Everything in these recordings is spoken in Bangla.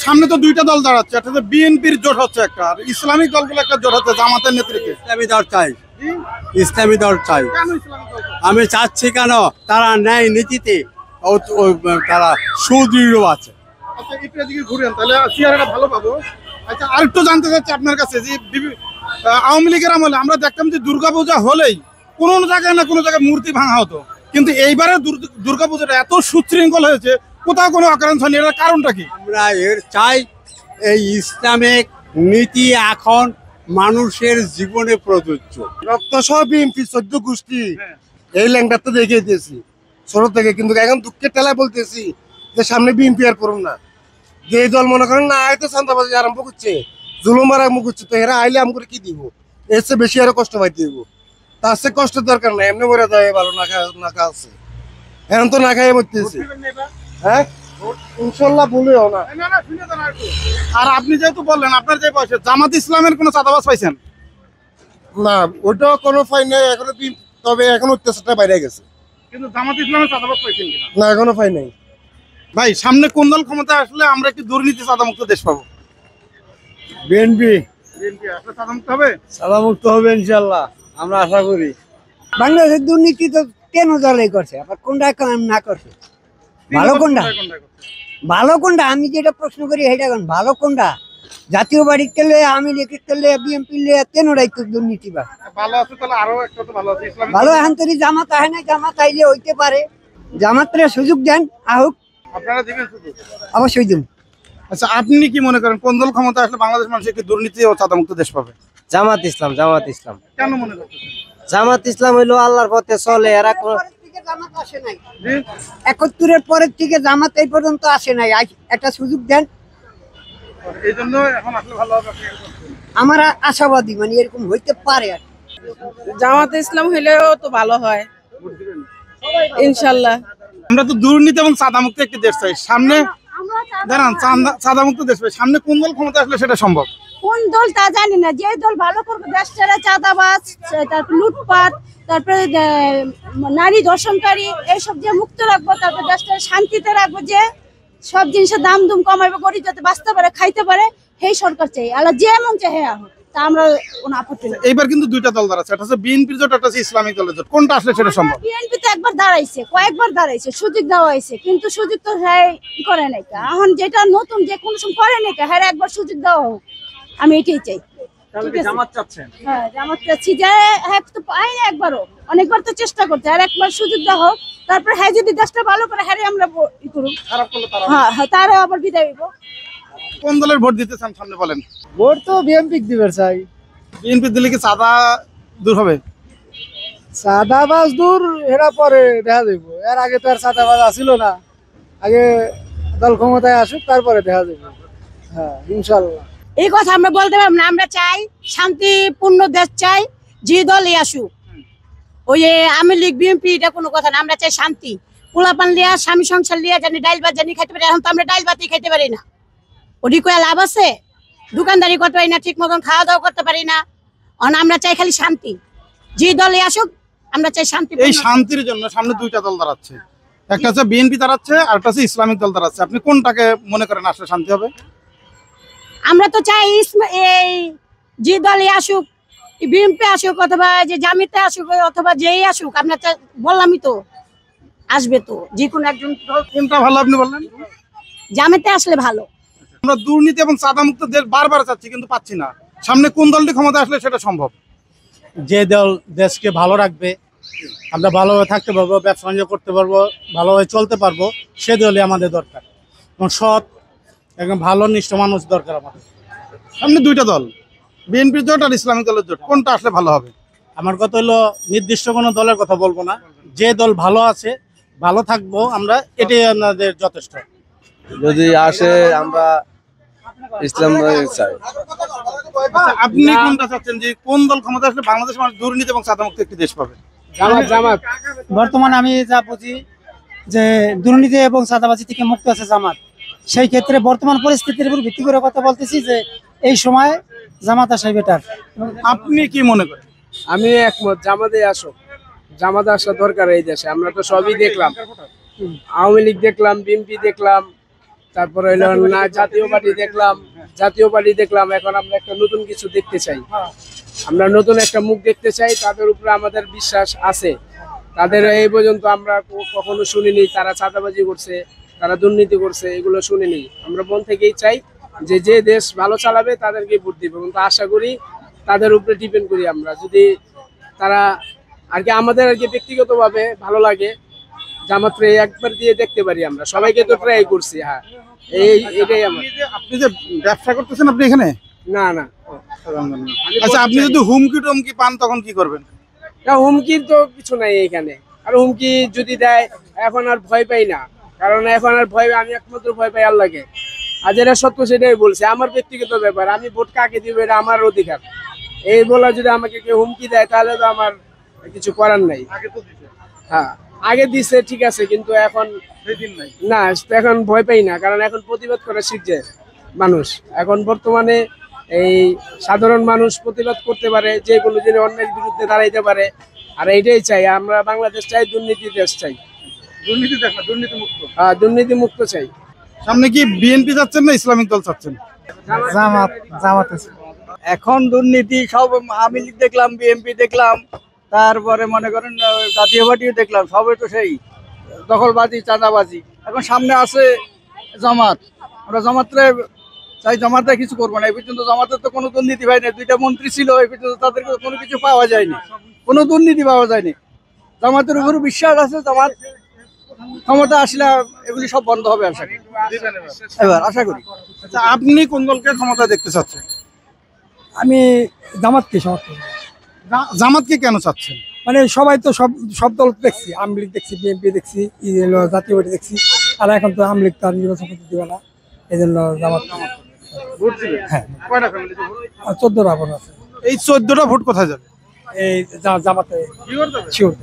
সামনে তো দুইটা দল দাঁড়াচ্ছে, একটা তো বিএনপির জোট হচ্ছে একটা, আর ইসলামিক দলগুলো একটা জোট হচ্ছে জামাতের নেতৃত্বে। ইসলামী দল চাই, ইসলামী দল চাই। কেন ইসলামিক দল? আমি চাচ্ছি কেন, তারা ন্যায় নীতিতে তারা সুদৃঢ় আছে। আচ্ছা একটু এদিকে ঘুরেন, তাহলে চেয়ারটা ভালো পাবো। আচ্ছা আরেকটু জানতে চাচ্ছি আপনার কাছে যে আওয়ামী লীগের আমলে আমরা দেখতাম যে দুর্গাপূজা হলেই কোনো জায়গায় না কোনো জায়গায় মূর্তি ভাঙা হতো, কিন্তু এইবারে দুর্গাপূজাটা এত সুশৃঙ্খল হয়েছে, কোথাও কোনো অকারণ হয়নি, এর কারণটা কি? আমরা এর চাই এই ইসলামিক নীতি এখন মানুষের জীবনে প্রযোজ্য। রক্ত সহ বিএনপি 14 গোষ্ঠী এই ল্যাংটা তো দেখে দিয়েছি ছোট থেকে, কিন্তু এখন দুঃখের টেলায় বলতেছি যে সামনে বিএনপি আর করুন না। যে দল মনে করেন না আয় তো চান্দাবাজি আরম্ভ করছে, জুলুম আরম্ভ করছে, তো এরা আইলে আম করে কি দিব? এর চেয়ে বেশি আরো কষ্ট পাইতে দিব। তার চেয়ে কষ্টের দরকার নাই, এমনি মরে যায় ভালো। না খাওয়াছে এখন তো না খাইয়ে মরতেছি। হ্যাঁ ইনশাল্লাহ বলেও না। আর আপনি যেহেতু বললেন আপনার যে বয়সে জামাত ইসলামের কোনো চাঁদাবাজ পাইছেন? না ওইটাও কোনো ফাই নাই এখনো, তবে এখন অত্যাচারটা বাইরে গেছে। কিন্তু জামাত ইসলামের চাঁদাবাজ পাইছেন কিনা? না এখনো ফাই নাই। ভাই সামনে কোন দল ক্ষমতা আসলে আমরা একটি দুর্নীতি চাঁদামুক্ত দেশ পাবো? বিএনপি বিএনপি আসলে চাঁদামুক্ত হবে? সাদামুক্ত হবে ইনশাল্লাহ, আমরা আশা করি। বাংলাদেশের দুর্নীতি তো কেন দলাই করছে, আবার কোনটা কাম না করছে? ভালো কোনটা? ভালো কোনটা আমি যেটা প্রশ্ন করি সেটা কোন ভালো কোনটা? জাতীয় বাড়ির তেলে আমি লেখে তেলে বিএনপি লে তেনরাই তো দুর্নীতি বা ভালো আছে, তাহলে আরো একটা তো ভালো আছে ইসলামিক ভালো। এখন তৈরি জামাত আহে না, জামাত আইলে হইতে পারে, জামাতরে সুযোগ দেন আহুক, আপনারা দিবেন শুধু? অবশ্যই দিন। আচ্ছা আপনি কি মনে করেন কোন দল ক্ষমতা আসলে বাংলাদেশ মানুষ একটি দুর্নীতি ও চাঁদামুক্ত দেশ পাবে? জামাত ইসলাম, জামাত ইসলাম। কেন মনে করতেছেন? জামাত ইসলাম হইলো আল্লাহর পথে চলে, এরা জামাত আসে নাই 71-এর পরের থেকে জামাত এই পর্যন্ত আসে নাই, একটা সুযোগ দেন। এই জন্য এখন আসলে ভালো হবে আপনি আমার আশাবাদী, মানে এরকম হইতে পারে। আর জামাত ইসলাম হইলেও তো ভালো হয় ইনশাল্লাহ। আমরা তো দুর্নীতি এবং চাঁদামুক্ত একটি দেশ চাই, সামনে দাঁড়ান চাঁদামুক্ত দেশ চাই, সামনে কোন দল ক্ষমতা আসলে সেটা সম্ভব? কোন দল তা জানি না, যে দল ভালো করবে দেশটারে চাঁদাবাজ, তারপর লুটপাট, তারপরে নারী ধর্ষণকারী এইসব যে মুক্ত রাখবো, তারপর দেশটারে শান্তিতে রাখবো, যে সব জিনিসের দাম দুম কমাইবে, গরিব যাতে বাঁচতে পারে খাইতে পারে, সেই সরকার চাই। আল্লাহ যে এমন চাই হ্যাঁ হোক, তা আমরা কোনো আপত্তি নেই। এইবার কিন্তু দুইটা দল দাঁড়াচ্ছে, একটা হচ্ছে বিএনপির জোট, একটা হচ্ছে ইসলামিক দলের জোট, কোনটা আসলে সেটা সম্ভব? বিএনপি তো একবার দাঁড়াইছে, কয়েকবার দাঁড়াইছে, সুযোগ দেওয়া হয়েছে, কিন্তু সুযোগ তো হ্যাঁ করে নাই। এখন যেটা নতুন যে কোনো সময় করে নাই, হ্যাঁ একবার সুযোগ দেওয়া হোক, আমি এটাই চাই। জামাত চাচ্ছেন? হ্যাঁ জামাত চাচ্ছি, যে হ্যাঁ তো পাই না একবারও, অনেকবার তো চেষ্টা করছে, আর একবার সুযোগ দেওয়া হোক, তারপর হ্যাঁ যদি দেশটা ভালো করে হ্যাঁ আমরা ই করুক, খারাপ করলে তারা? হ্যাঁ হ্যাঁ তারা আবার বিদায় হইব। কোন দলের ভোট দিতে চান সামনে বলেন? ভোট তো বিএনপি দিবে চাই। বিএনপি দিলে কি চাঁদা দূর হবে? চাঁদাবাজ দূর এরা পরে দেখা যাবো, এর আগে তো আর চাঁদাবাজ আসিল না, আগে দল ক্ষমতায় আসুক তারপরে দেখা যাবে। হ্যাঁ ইনশাল্লাহ। এই কথা আমরা বলতে পারবো না, আমরা চাই শান্তিপূর্ণ দেশ চাই, যে দলই আসুক, ওই আওয়ামী লীগ বিএনপি এটা কোনো কথা না, আমরা চাই শান্তি। পোলাপান লিয়া স্বামী সংসার লিয়া জানি ডাইল ভাত জানি খাইতে পারি, এখন তো আমরা ডাইল ভাতই খাইতে পারি না, ওটি কয়ে লাভ আছে? দোকানদারি করতে পারি না, ঠিক মতন খাওয়া দাওয়া করতে পারি না। আমরা চাই খালি শান্তি, যে দলে আসুক আমরা চাই শান্তি। এই শান্তির জন্য সামনে দুইটা দল দাঁড়াচ্ছে, একটা হচ্ছে বিএনপি দাঁড়াচ্ছে আর একটা হচ্ছে ইসলামিক দল দাঁড়াচ্ছে, আপনি কোনটাকে মনে করেন আসলে শান্তি হবে? আমরা তো চাই এই যে দলে আসুক, বিএনপি আসুক অথবা যে জামিতে আসুক অথবা যেই আসুক, আমরা বললামই তো আসবে, তো যে কোনো একজন। কোনটা ভালো আপনি বললেন? জামিতে আসলে ভালো। আমরা দুর্নীতি এবং চাঁদামুক্ত দেশ বারবার চাচ্ছি কিন্তু পাচ্ছি না, সামনে কোন দলটি ক্ষমতা আসলে সেটা সম্ভব? যে দল দেশকে ভালো রাখবে, আমরা ভালোভাবে থাকতে পারবো, ব্যবসা বাণিজ্য করতে পারবো, ভালোভাবে চলতে পারবো, সে দলই আমাদের দরকার। এবং সৎ একদম ভালো নিষ্ঠ মানুষ দরকার আমাদের। সামনে দুইটা দল, বিএনপির জোট আর ইসলামিক দলের জোট, কোনটা আসলে ভালো হবে? আমার কথা হলো নির্দিষ্ট কোনো দলের কথা বলবো না, যে দল ভালো আছে ভালো থাকবো আমরা, এটাই আমাদের যথেষ্ট। যদি আসে আমরা ইসলাম চাই। আপনি কোনটা চাচ্ছেন, যে কোন দল ক্ষমতা আসলে বাংলাদেশ মানুষ দুর্নীতি এবং চাঁদামুক্ত একটি দেশ পাবে? জামাত। বর্তমানে আমি যা বুঝি যে দুর্নীতি এবং চাঁদাবাজি থেকে মুক্ত আছে জামাত, সেই ক্ষেত্রে বর্তমান পরিস্থিতির উপর ভিত্তি করে কথা বলতেছি যে এই সময় জামাত আসাই বেটার। আপনি কি মনে করেন? আমি একমত, জামাতে আসুক, জামাতে আসা দরকার এই দেশে। আমরা তো সবই দেখলাম, আওয়ামী লীগ দেখলাম, বিএনপি দেখলাম, তারপরে হইলো না জাতীয় পার্টি দেখলাম, এখন আমরা একটা নতুন কিছু দেখতে চাই, আমরা নতুন একটা মুখ দেখতে চাই, তাদের উপরে আমাদের বিশ্বাস আছে। তাদের এই পর্যন্ত আমরা কখনো শুনিনি তারা চাঁদাবাজি করছে, তারা দুর্নীতি করছে, এগুলো শুনিনি। আমরা মন থেকেই চাই যে যে দেশ ভালো চালাবে তাদেরকে ভোট দিব, কিন্তু আশা করি তাদের উপরে ডিপেন্ড করি আমরা। যদি তারা আর কি আমাদের আর কি ব্যক্তিগতভাবে ভালো লাগে, জামাতরে একবার দিয়ে দেখতে পারি, আমরা সবাইকে তো ট্রাই করছি। হ্যাঁ, এটাই আমার। আপনি যে ব্যবসা করতেছেন আপনি এখানে? না না, আচ্ছা, আপনি যদি হুমকি টমকি পান তখন কি করবেন? হুমকির তো কিছু নাই এখানে, আর হুমকি যদি দেয় এখন আর ভয় পাই না, কারণ এখন আর ভয়, আমি একমাত্র ভয় পাই আল্লাহকে। আর যেটা সত্য সেটাই বলছে, আমার ব্যক্তিগত ব্যাপার, আমি ভোট কাকে দিব এটা আমার অধিকার। এই বলা যদি আমাকে কেউ হুমকি দেয় তাহলে তো আমার কিছু করার নাই। হ্যাঁ, আগে দিছে ঠিক আছে, কিন্তু এখন না, এখন ভয় পাই না, কারণ এখন প্রতিবাদ করা শিখছে মানুষ। এখন বর্তমানে এই সাধারণ মানুষ প্রতিবাদ করতে পারে, যে কোনো জিনিস অন্যের বিরুদ্ধে দাঁড়াইতে পারে। আর এইটাই চাই আমরা, বাংলাদেশ চাই দুর্নীতি দেশ চাই, দুর্নীতি মুক্ত চাই। সামনে কি বিএনপি যাচ্ছেন না ইসলামিক দল চাচ্ছেন? জামাত। এখন দুর্নীতি সব, আওয়ামী লীগ দেখলাম, বিএনপি দেখলাম, তারপরে মনে করেন জাতীয় পার্টিও দেখলাম, সবই তো সেই দখলবাজি, চাঁদাবাজি। এখন সামনে আছে জামাত, আমরা জামাতরে চাই, জামাতে কিছু করবো না। এই পর্যন্ত জামাতের তো কোনো দুর্নীতি হয় না, 2টা মন্ত্রী ছিল, এই পর্যন্ত তাদেরকে কোনো কিছু পাওয়া যায়নি, কোনো দুর্নীতি পাওয়া যায়নি। জামাতের উপর বিশ্বাস আছে, জামাত ক্ষমতা আসলে এগুলি সব বন্ধ হবে আশা করি, এবার আশা করি। আচ্ছা, আপনি কোন দলকে ক্ষমতা দেখতে চাচ্ছেন? আমি জামাতকে সমর্থন। জামাতকে কেন চাচ্ছেন? মানে সবাই তো সব দল দেখছি, আওয়ামী লীগ দেখছি, বিএনপি দেখছি, জাতীয় পার্টি দেখছি, আর এখন তো আওয়ামী লীগ তার নির্বাচন করতে দিবে না, এই জন্য জামাত। হ্যাঁ, 14টা ভোট আছে। এই 14টা ভোট কোথায় যাবে? এই জামাতে শিওর।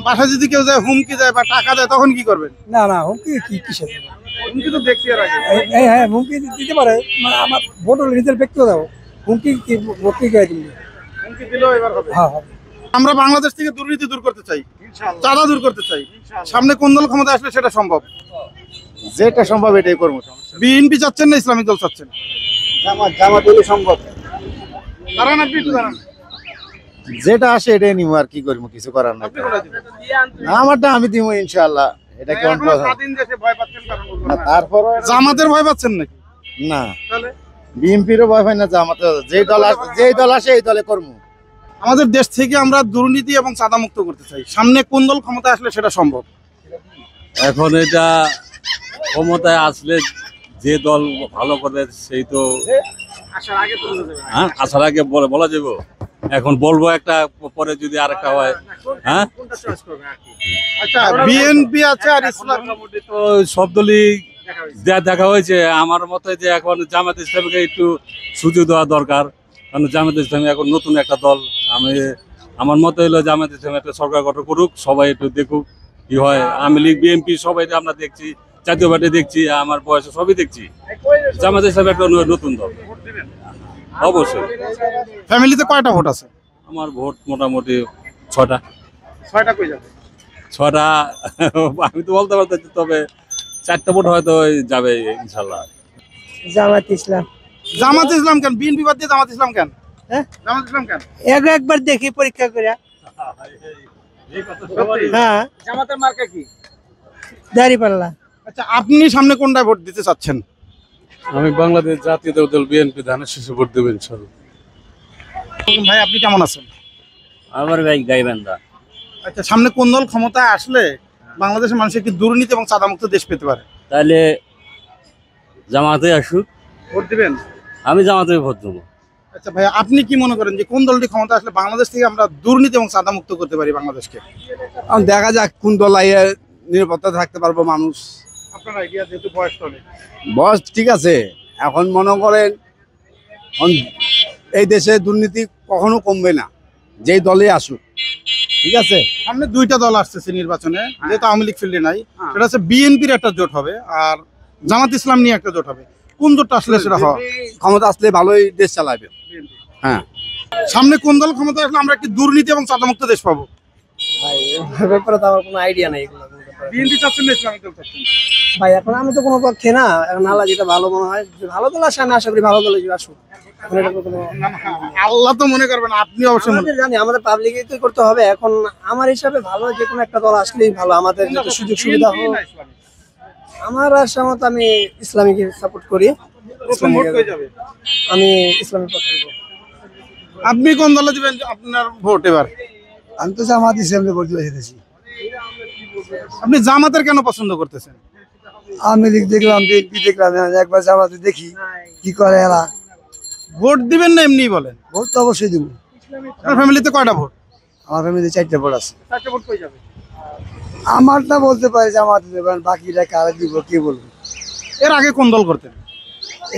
বাসায় যদি কেউ যায় হুমকি দেয় বা টাকা দেয় তখন কি করবেন? না হুমকি কিসের? হুমকি তো দেখছি এর আগে। হ্যাঁ, হুমকি দিতে পারে, মানে আমার ভোট হলে নিজের ব্যক্তিগত হুমকি ভোট কি গায়ে দিলে হুমকি দিলেও এবার হবে। হ্যাঁ। আমরা বাংলাদেশ থেকে দুর্নীতি দূর করতে চাই, চাঁদা দূর করতে চাই। সামনে কোন দল ক্ষমতা আসলে সেটা সম্ভব? যেটা সম্ভব এটাই করবো। বিএনপি চাচ্ছেন না ইসলামিক দল চাচ্ছেন? জামাত হলে সম্ভব। দাঁড়ান, আপনি একটু দাঁড়ান। যেটা আসে এটাই নিবো, আর কি করবো, কিছু করার নাই। আপনি কোনটা দিবেন? আমারটা আমি দিব ইনশাআল্লাহ। এটা কেমন এখনো স্বাধীন দেশে ভয় পাচ্ছেন কারণ বলবো না। তারপর জামাতের ভয় পাচ্ছেন নাকি? না, তাহলে বিএনপিরও ভয় পাই না, জামাতে যেই দল আসে এই দলে করবো। আমাদের দেশ থেকে আমরা দুর্নীতি এবং চাঁদা মুক্ত করতে চাই। সামনে কোন দল ক্ষমতা আসলে সেটা সম্ভব? এখন এটা ক্ষমতায় আসলে যে দল ভালো করে সেই তো আসার আগে বলা যাবে। এখন বলবো একটা, পরে যদি আরেকটা হয়। হ্যাঁ, আচ্ছা, বিএনপি আছে আর ইসলাম, মোটামুটি তো সব দলই দেখা হয়েছে। আমার মতে যে এখন জামাত ইসলামীকে একটু সুযোগ দেওয়া দরকার, কারণ জামাত ইসলামী এখন নতুন একটা দল। আমার মতে হলো জামাত ইসলামী একটা সরকার গঠন করুক, সবাই একটু দেখুক কি হয়। আওয়ামী লীগ, বিএনপি সবাই আমরা দেখছি, জাতীয় পার্টি দেখছি, আমার বয়সে সবই দেখছি। জামাত ইসলামী একটা নতুন দল, অবশ্যই। ফ্যামিলিতে কয়টা ভোট আছে? আমার ভোট মোটামুটি 6টা। 6টা কই যাবে? 6টা আমি তো বলতে পারতেছি, তবে 4টা ভোট হয়তো যাবে ইনশাল্লাহ। জামাত ইসলাম। জামাত ইসলাম কেন? বিএনপি বাদ দিয়ে জামাত ইসলাম কেন? হ্যাঁ, জামাত ইসলাম কেন? একবার দেখি পরীক্ষা করে। হ্যাঁ, জামাতের মার্কা কি? দাঁড়িপাল্লা। আচ্ছা, আপনি সামনে কোনটায় ভোট দিতে চাচ্ছেন? আমি বাংলাদেশ জাতীয় দল বিএনপি ধানের শীষে ভোট দেবেন ইনশাল্লাহ। ভাই, আপনি কেমন আছেন? আমার ভাই গাইবান্ধা। আচ্ছা, সামনে কোন দল ক্ষমতায় আসলে বাংলাদেশের মানুষ একটি দুর্নীতি এবং চাঁদামুক্ত দেশ পেতে পারে? তাহলে জামাতে আসুক, ভোট দিবেন? আমি জামাতে ভোট দেবো। আচ্ছা ভাই, আপনি কি মনে করেন যে কোন দলটি ক্ষমতা আসলে বাংলাদেশ থেকে আমরা দুর্নীতি এবং চাঁদামুক্ত করতে পারি বাংলাদেশকে? দেখা যাক কোন দল নিরাপত্তা থাকতে পারবো মানুষ। আপনার আইডিয়া, যেহেতু বয়স অনেক। বস ঠিক আছে, এখন মনে করেন এই দেশে দুর্নীতি কখনো কমবে না, যেই দলে আসুক। ঠিক আছে, সামনে 2টা দল আসতেছে নির্বাচনে, যেহেতু আওয়ামী লীগ ফিল্ডে নাই। সেটা হচ্ছে বিএনপির একটা জোট হবে আর জামাত ইসলাম নিয়ে একটা জোট হবে। কোন জোটটা আসলে সেটা হয়? ক্ষমতা আসলে ভালোই দেশ চালাবে। হ্যাঁ, সামনে কোন দল ক্ষমতা আসলে আমরা একটি দুর্নীতি এবং চাঁদামুক্ত দেশ পাবো? ব্যাপারে তো আমার কোনো আইডিয়া নাই এগুলো। বিএনপি চাচ্ছেন না ইসলামিক দল চাচ্ছেন? ভাই এখন আমি তো কোনো পক্ষে না, এখন আল্লাহ যেটা ভালো মনে হয়, যে ভালো দল আসে আমি আশা করি ভালো দলে আসুক। এখন এটা কোনো আল্লাহ তো মনে করবেন, আপনি অবশ্যই মনে আমাদের জানি আমাদের পাবলিকই তো করতে হবে। এখন আমার হিসাবে ভালো যে কোনো একটা দল আসলেই ভালো, আমাদের যত সুযোগ সুবিধা হোক। আমার আশা মতো আমি ইসলামীকে সাপোর্ট করি, প্রথম ভোট হয়ে যাবে। আমি ইসলামের পক্ষে দেব। আপনি কোন দলে দিবেন আপনার ভোট এবার? আমি তো জামাত ইসলামে ভোট দিয়েছি। আপনি জামাতের কেন পছন্দ করতেছেন? আওয়ামী লীগ দেখলাম, বিএনপি দেখলাম, একবার জামাতে দেখি কি করে এরা। ভোট দিবেন না এমনি বলেন? ভোট তো অবশ্যই দিব। আপনার ফ্যামিলিতে কয়টা ভোট? আমার ফ্যামিলিতে 4টা ভোট আছে। 4টা ভোট কই যাবে? আমারটা বলতে পারি জামাতে দেবেন, বাকিটা কারে দিব কে বলবো। এর আগে কোন দল করতেন?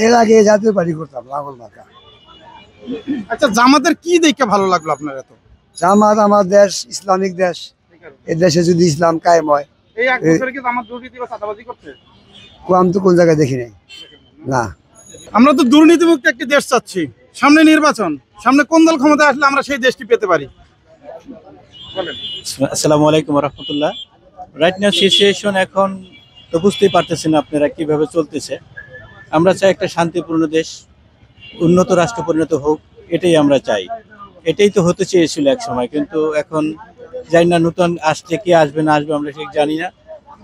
এর আগে জাতীয় পার্টি করতাম, লাঙ্গল মার্কা। আচ্ছা, জামাতের কি দেখে ভালো লাগলো আপনার এত? জামাত আমার দেশ ইসলামিক দেশ, এই দেশে যদি ইসলাম কায়েম হয়। এই এক বছরে কি জামাত দুর্নীতি বা চাঁদাবাজি করছে? আমি তো কোন জায়গায় দেখি নাই না। আমরা তো দুর্নীতিমুক্ত একটি দেশ চাচ্ছি, সামনে নির্বাচন, সামনে কোন দল ক্ষমতায় আসলে আমরা সেই দেশটি পেতে পারি? আসসালামু আলাইকুম রহমতুল্লাহ। রাইট নাও সিচুয়েশন এখন তো বুঝতেই পারতেছেন আপনারা কিভাবে চলতেছে। আমরা চাই একটা শান্তিপূর্ণ দেশ, উন্নত রাষ্ট্র পরিণত হোক, এটাই আমরা চাই। এটাই তো হতে চেয়েছিল এক সময়, কিন্তু এখন জানি না নতুন আসছে, কে আসবে না আসবে আমরা ঠিক জানি না।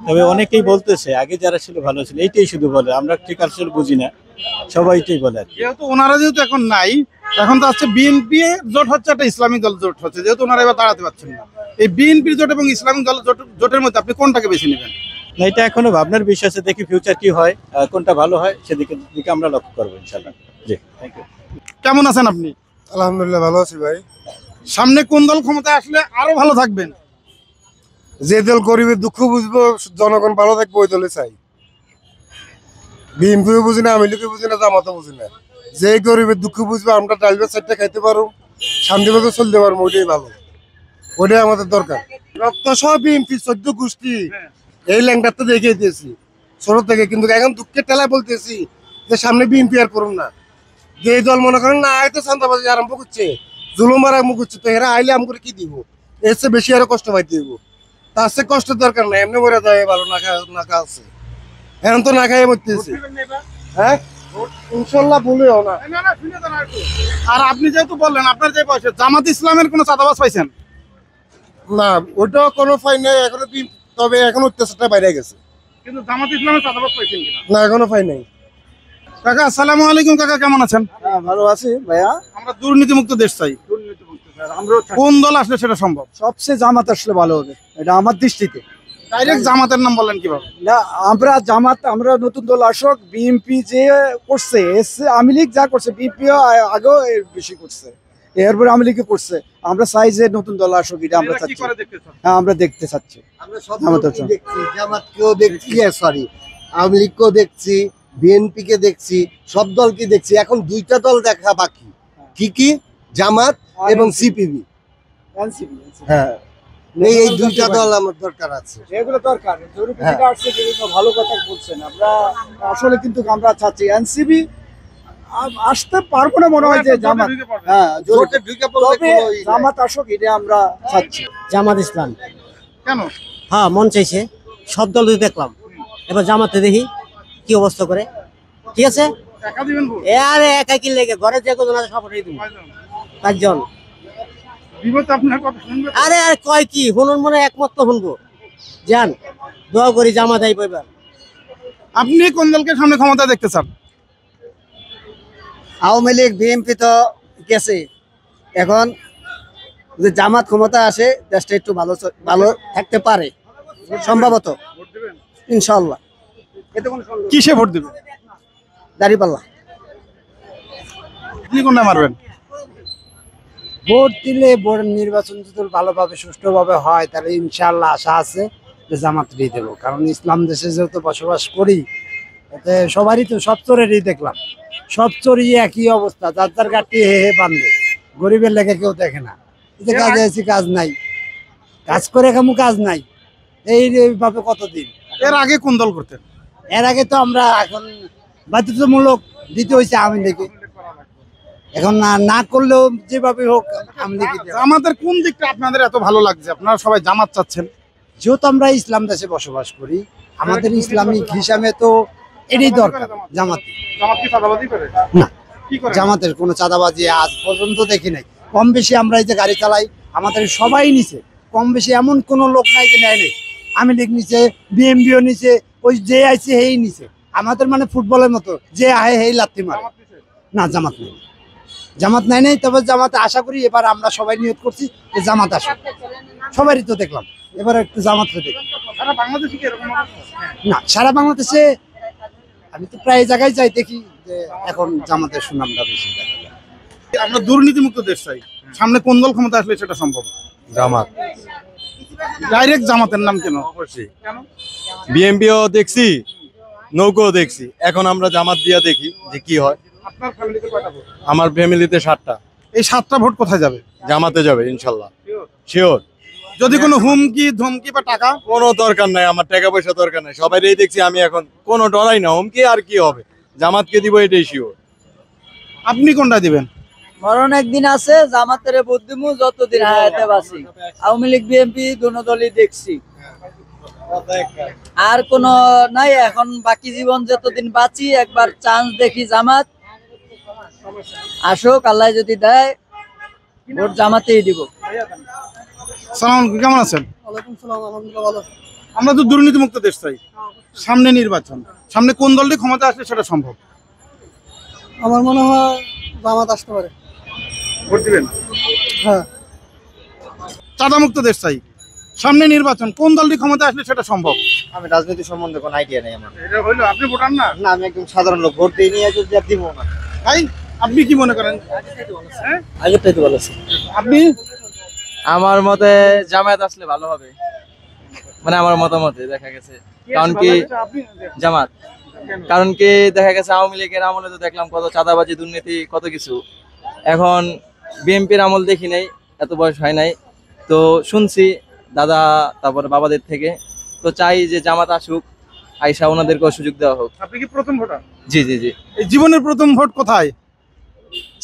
তবে অনেকেই বলতেছে আগে যারা ছিল ভালো ছিল, এইটাই শুধু বলে, আমরা ঠিক আসলে বুঝি না, সবাই এটাই বলে আর কি। যেহেতু ওনারা যেহেতু এখন নাই, এখন তো হচ্ছে বিএনপি জোট হচ্ছে, একটা ইসলামিক দল জোট হচ্ছে, যেহেতু ওনারা এবার দাঁড়াতে পারছেন না। এই বিএনপির জোট এবং ইসলামিক দল জোটের মধ্যে আপনি কোনটাকে বেছে নেবেন? না, এটা এখনো ভাবনার বিষয় আছে, দেখি ফিউচার কি হয়, কোনটা ভালো হয় সেদিকে আমরা লক্ষ্য করবো ইনশাল্লাহ। জি, থ্যাংক ইউ। কেমন আছেন আপনি? আলহামদুলিল্লাহ ভালো আছি ভাই। সামনে কোন দল ক্ষমতায় আসলে আরো ভালো থাকবেন? যে দল গরিবের দুঃখ বুঝবো, জনগণ ভালো থাকবে, ওই দলে চাই। বিএনপিও বুঝি না, আওয়ামী লীগও বুঝি না, জামাতও বুঝি না। যে গরিবের দুঃখ বুঝবো, আমরা ডালবের সাইডটা খাইতে পারো, শান্তিভাবে চলতে পারবো, ওইটাই ভালো, ওইটাই আমাদের দরকার। রক্ত সহ বিএনপি 14 গোষ্ঠী এই ল্যাংটার তো দেখিয়ে দিয়েছি ছোট থেকে, কিন্তু এখন দুঃখের টেলায় বলতেছি যে সামনে বিএনপি আর করুন না। যে দল মনে করেন না আয় তো চাঁদাবাজি আরম্ভ করছে, জুলুম আরম্ভ করছে, তো এরা আইলে আমি করে কি দিব? এর চেয়ে বেশি আরো কষ্ট পাইতে দিব। তার চেয়ে কষ্টের দরকার নাই, এমনি মরে যায় ভালো, না খাচ্ছে এখন তো না খাইয়ে মরতেছি। হ্যাঁ ইনশাল্লাহ ভুলেও না। আর আপনি যেহেতু বললেন আপনার যে বয়সে, জামাত ইসলামের কোনো চাঁদাবাজ পাইছেন? না ওইটাও কোনো ফাইন নাই এখনো, তবে এখন অত্যাচারটা বাইরে গেছে। কিন্তু জামাত ইসলামের চাঁদাবাজ পাইছেন কিনা? না এখনো ফাইন নাই। কাকা আসসালামু আলাইকুম। কাকা কেমন আছেন? হ্যাঁ ভালো আছি ভাইয়া। আমরা দুর্নীতিমুক্ত দেশ চাই, কোন দল আসলে সেটা সম্ভব? সবচেয়ে জামাত আসলে ভালো হবে, এটা আমার দৃষ্টিতে। ডাইরেক্ট জামাতের নাম বললেন কিভাবে? না আমরা জামাত, আমরা নতুন দল আসক। বিএনপি যে করছে, আওয়ামী লীগ যা করছে, বিএনপি আগেও এর বেশি করছে, এরপরে আওয়ামী লীগ করছে। আমরা চাই যে নতুন দল আসুক, এটা আমরা চাচ্ছি। হ্যাঁ আমরা দেখতে চাচ্ছি। জামাতকেও দেখছি, সরি আওয়ামী লীগকেও দেখছি, বিএনপি কে দেখছি, সব দলকে দেখছি। এখন 2টা দল দেখা বাকি, কি জামাত এবং সিপিবি। হ্যাঁ এই 2টা দল আমার দরকার আছে, এগুলো দরকার। আসছে ভালো কথা বলছেন। আমরা আসলে কিন্তু আমরা চাচ্ছি এনসিবি আসতে পারবো না মনে হয় যে জামাত, হ্যাঁ তবে জামাত আসুক, এটা আমরা চাচ্ছি। জামাত ইসলাম। কেন? হ্যাঁ মন চাইছে, সব দল দেখলাম, এবার জামাতে দেখি কি অবস্থা করে। ঠিক আছে, টাকা দিবেন ভোট? আরে একা কি লেগে ঘরে যে কোনো সাপোর্টই দিব। 5 জন। বিপদ আপনার কথা শুনবে? আরে আর কয় কি শুনুন, মনে একমত তো শুনবো। যান দোয়া করি জামাত আই পাইবার। আপনি কোন দলকে সামনে ক্ষমতা দেখতে চান? আওয়ামী লীগ বিএনপি তো গেছে, এখন যে জামাত ক্ষমতা আসে দেশটা একটু ভালো থাকতে পারে সম্ভবত, ইনশাল্লাহ। কিসে ভোট দিবেন? দাঁড়িপাল্লা। আপনি কোনটা মারবেন? ভোট দিলে নির্বাচন যদি ভালোভাবে সুষ্ঠুভাবে হয়, তাহলে ইনশাল্লাহ আশা আছে যে জামাত দিয়ে দেবো। কারণ ইসলাম দেশে যেহেতু বসবাস করি, এতে সবারই তো, সব চোরেরই দেখলাম, সব চোরই একই অবস্থা, যার যার গাড়ি হে হে বান্ধে, গরিবের লেগে কেউ দেখে না। এতে কাজে আছি, কাজ নাই, কাজ করে কেমন কাজ নাই, এইভাবে কতদিন। এর আগে কোন দল করতেন? এর আগে তো আমরা এখন বাধ্যতামূলক দিতে হয়েছে আওয়ামী লীগে, এখন না করলেও যেভাবে হোক আওয়ামী লীগ। জামাতের কোন দিকটা আপনাদের এত ভালো লাগছে, আপনারা সবাই জামাত চাচ্ছেন? যেহেতু আমরা ইসলাম দেশে বসবাস করি, আমাদের ইসলামিক হিসাবে তো এটাই দরকার। জামাত জামাত কি চাঁদাবাজি করে? না, কি করে? জামাতের কোনো চাঁদাবাজি আজ পর্যন্ত দেখি নাই। কম বেশি আমরা এই যে গাড়ি চালাই, আমাদের সবাই নিছে, কম বেশি এমন কোনো লোক নাই যে নেয় নেই। আমি লীগ নিচে, বিএমপিও নিচে, ওই যে আইছে হেই নিচে। আমাদের মানে ফুটবলের মতো, যে আহে হেই লাত্তি মারে। না, জামাত নেই, জামাত নাই নাই। তবে জামাতে আশা করি এবার আমরা সবাই নিয়ত করছি যে জামাত আসুক। সবারই তো দেখলাম, এবার একটু জামাতকে দেখি। সারা বাংলাদেশে কি এরকম অবস্থা? না, সারা বাংলাদেশে আমি তো প্রায় জায়গায় যাই, দেখি যে এখন জামাতের সুনামটা বেশি দেখা যায়। আমরা দুর্নীতিমুক্ত দেশ চাই, সামনে কোন দল ক্ষমতা আসলে সেটা সম্ভব? জামাত। ডাইরেক্ট জামাতের নাম কেন? অবশ্যই বিএমপিও দেখছি, নৌকো দেখছি, এখন আমরা জামাত দিয়া দেখি যে কি হয়। আপনার ফ্যামিলিতে কয়টা ভোট? আমার ফ্যামিলিতে 7টা। এই 7টা ভোট কোথায় যাবে? জামাতে যাবে ইনশাল্লাহ, শিওর। যদি কোনো হুমকি ধমকি বা টাকা? কোনো দরকার নাই, আমার টাকা পয়সা দরকার নাই, সবাই দেখছি আমি এখন কোনো ডরাই না। হুমকি আর কি হবে, জামাতকে দিব এটাই শিওর। আপনি কোনটা দিবেন? মরণ একদিন আছে, জামাতের ভোট দিমু যতদিন হায়াতে বাঁচি। আওয়ামী লীগ বিএনপি দুনো দলই দেখছি, আর কোনো নাই। এখন বাকি জীবন যতদিন বাঁচি একবার চান্স দেখি জামাত আসুক, আল্লাহ যদি দেয় ভোট জামাতেই দিব। সালাম আলাইকুম, কেমন আছেন? আমরা তো দুর্নীতিমুক্ত দেশ চাই, সামনে নির্বাচন, সামনে কোন দলটি ক্ষমতা আসলে সেটা সম্ভব? আমার মনে হয় জামাত আসতে পারে। ভোট দিবেন? হ্যাঁ। চাঁদামুক্ত দেশ চাই, সামনে নির্বাচন, কোন দলটি ক্ষমতা আসলে সেটা সম্ভব? আমি রাজনীতি সম্বন্ধে কোনো আইডিয়া নেই আমার। এটা হইলো, আপনি ভোটার না? না, আমি একদম সাধারণ লোক, ভোট দিয়ে নিয়ে যদি দিব না। ভাই, আপনি কি মনে করেন? হ্যাঁ? আগেরটাই তো বলেছি। আপনি? আমার মতে জামায়াত আসলে ভালো হবে, মানে আমার মতামতে দেখা গেছে। কারণ কি জামাত, কারণ কি দেখা গেছে আওয়ামী লীগের আমলে তো দেখলাম কত চাঁদাবাজি, দুর্নীতি, কত কিছু। এখন বিএনপির আমল দেখি নাই, এত বয়স হয় নাই, তো শুনছি দাদা তারপরে বাবাদের থেকে, তো চাই যে জামাত আসুক, আইসা ওনাদেরকেও সুযোগ দেওয়া হোক। আপনি কি প্রথম ভোটার? জি জি জি, এই জীবনের প্রথম ভোট কোথায়?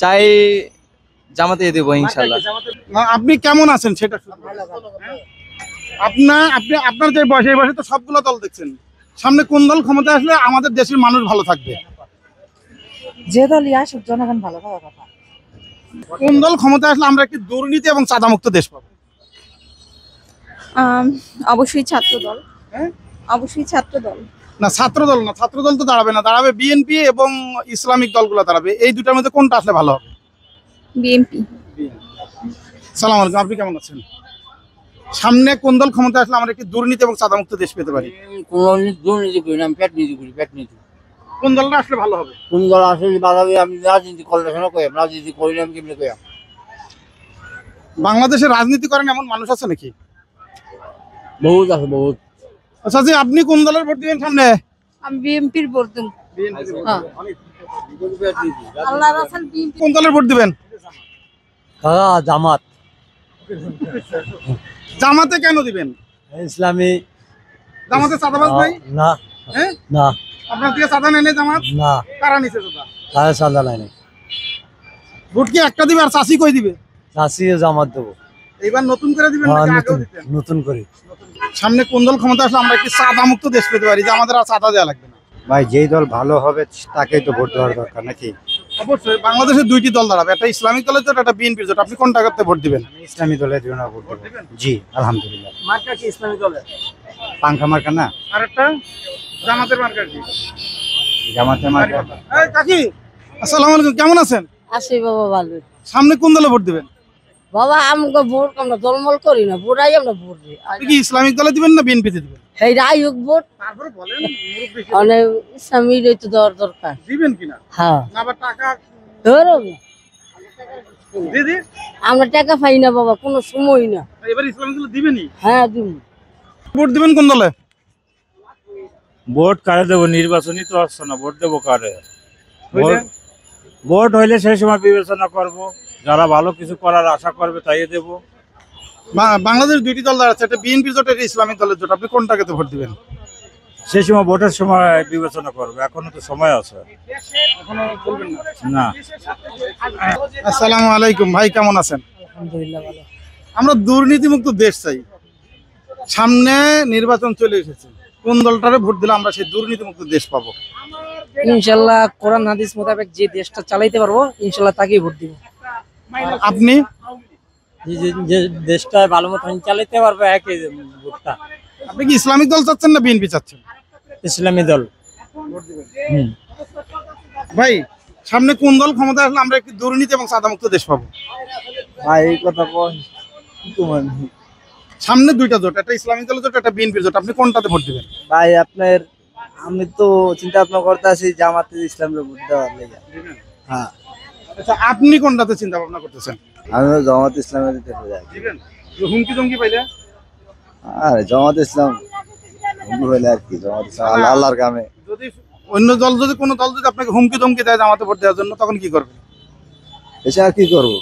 চাই জামাতে দেবো ইনশাল্লাহ। না, আপনি কেমন আছেন সেটা শুধু। আপনার যে বয়স, এই বয়সে তো সবগুলো দল দেখছেন, সামনে কোন দল ক্ষমতা আসলে আমাদের দেশের মানুষ ভালো থাকবে? যে দলই আসুক জনগণ ভালো হওয়ার কথা। কোন দল ক্ষমতা আসলে আমরা একটি দুর্নীতি এবং চাঁদামুক্ত দেশ পাবো? অবশ্যই ছাত্র দল। হ্যাঁ? অবশ্যই ছাত্র দল। না, ছাত্র দল না, ছাত্র দল তো দাঁড়াবে না, দাঁড়াবে বিএনপি এবং ইসলামিক দলগুলো দাঁড়াবে। এই দুটার মধ্যে কোনটা আসলে ভালো হবে? বিএনপি। সালাম আলাইকুম, আপনি কেমন আছেন? সামনে কোন দল ক্ষমতা আসলে আমরা একটি দুর্নীতি এবং চাঁদামুক্ত দেশ পেতে পারি? কোন দুর্নীতি করি না, আমি পেটনীতি করি, পেটনীতি। কোন দলটা আসলে ভালো হবে? কোন দল আসলে ভালো হবে? আমি রাজনীতি করলে কই, রাজনীতি করি না আমি কেমনে কই? বাংলাদেশে রাজনীতি করেন এমন মানুষ আছে নাকি? বহুত আছে, বহুত। আচ্ছা জি, আপনি কোন দলের ভোট দিবেন সামনে? আমি বিএনপির ভোট দেব। কোন দলের ভোট দিবেন? জামাত। জামাতে কেন দিবেন? ইসলামী। জামাতে চাঁদাবাজ নাই? না। হ্যাঁ? না। আপনার থেকে চাঁদা নেই জামাত? না। কারা নিছে চাঁদা? তাহলে চাঁদা নাই। ভোট কি একটা দিবে আর চাষি কই দিবে? চাষি জামাত দেবো। এইবার নতুন করে দিবেন নাকি আগেও দিতেন? নতুন করে। সামনে কোন দল ক্ষমতা আসলে আমরা একটি চাঁদা মুক্ত দেশ পেতে পারি, যে আমাদের আর চাঁদা দেওয়া লাগবে না? ভাই, যেই দল ভালো হবে তাকেই তো ভোট দেওয়ার দরকার নাকি? অবশ্যই বাংলাদেশে দুইটি দল দাঁড়াবে, একটা ইসলামিক দলের জোট, একটা বিএনপির জোট। আপনি কোনটা করতে ভোট দিবেন? আমি ইসলামী দলের জন্য ভোট দেব। জি, আলহামদুলিল্লাহ। মার্কা কি ইসলামিক দলের? পাংখা মার্কা না, আর একটা জামাতের মার্কা কি? জামাতে মার্কা। এই কাকি, আসসালামু আলাইকুম, কেমন আছেন? আসি বাবা ভালো। সামনে কোন দলে ভোট দিবেন? বাবা আমাকে ভোট আমরা দলমল করি না, ভোটাই আমরা ভোট দিই। আপনি কি ইসলামিক দলে দিবেন না বিএনপিতে দিবেন? এই রায়ুক ভোট তারপরে বলেন, অনেক ইসলামীর তো দেওয়ার দরকার। দিবেন কিনা? হ্যাঁ। না আবার টাকা ধরবে দিদি? আমরা টাকা পাই না বাবা, কোনো সময় না। এবার ইসলামিক দলে দিবেনই? হ্যাঁ দিব। ভোট দিবেন কোন দলে? ভোট কারে দেবো? নির্বাচনই তো আসছে না, ভোট দেবো কারে? ভোট হইলে সেই সময় বিবেচনা করব, যারা ভালো কিছু করার আশা করবে তাই দেব। বাংলাদেশ দুইটি দল দাঁড়াচ্ছে, একটা বিএনপি জোট, একটা ইসলামিক দলের জোট। আপনি কোনটাকে ভোট দিবেন? সেই সময় ভোটের সময় বিবেচনা করবে, এখনো তো সময় আছে। এখনো বলবেন না। না? আসসালামু আলাইকুম, ভাই কেমন আছেন? আলহামদুলিল্লাহ ভালো। আমরা দুর্নীতিমুক্ত দেশ চাই, সামনে নির্বাচন চলে এসেছে, কোন দলটারে ভোট দিলে আমরা সেই দুর্নীতিমুক্ত দেশ পাবো? ইনশাল্লাহ কোরআন হাদিস মোতাবেক যে দেশটা চালাইতে পারবো ইনশাল্লাহ তাকেই ভোট দিব। আপনি? যে দেশটা ভালো মতন চালাতে পারবে একই ভোটটা। আপনি কি ইসলামিক দল চাচ্ছেন না বিএনপি চাচ্ছেন? ইসলামী দল। ভাই সামনে কোন দল ক্ষমতা আসলে আমরা একটি দুর্নীতি এবং সাদামুক্ত দেশ পাবো? ভাই এই কথা সামনে দুইটা জোট, একটা ইসলামিক দল জোট, একটা বিএনপি জোট, আপনি কোনটাতে ভোট দিবেন? ভাই আপনার আমি তো চিন্তা ভাবনা করতে আছি জামাতে ইসলামের ভোট দেওয়ার লেগে। হ্যাঁ আচ্ছা, আপনি কোনটাতে চিন্তা ভাবনা করতেছেন? আমি জামাত ইসলামের দিতে যাই। দিবেন? হুমকি টুমকি পাইলে? আর জামাত ইসলাম হইলে আর কি, জামাত ইসলাম আল্লাহর কামে। যদি অন্য দল, যদি কোনো দল যদি আপনাকে হুমকি ধমকি দেয় জামাতে ভোট দেওয়ার জন্য, তখন কি করবেন? এসে আর কি করবো,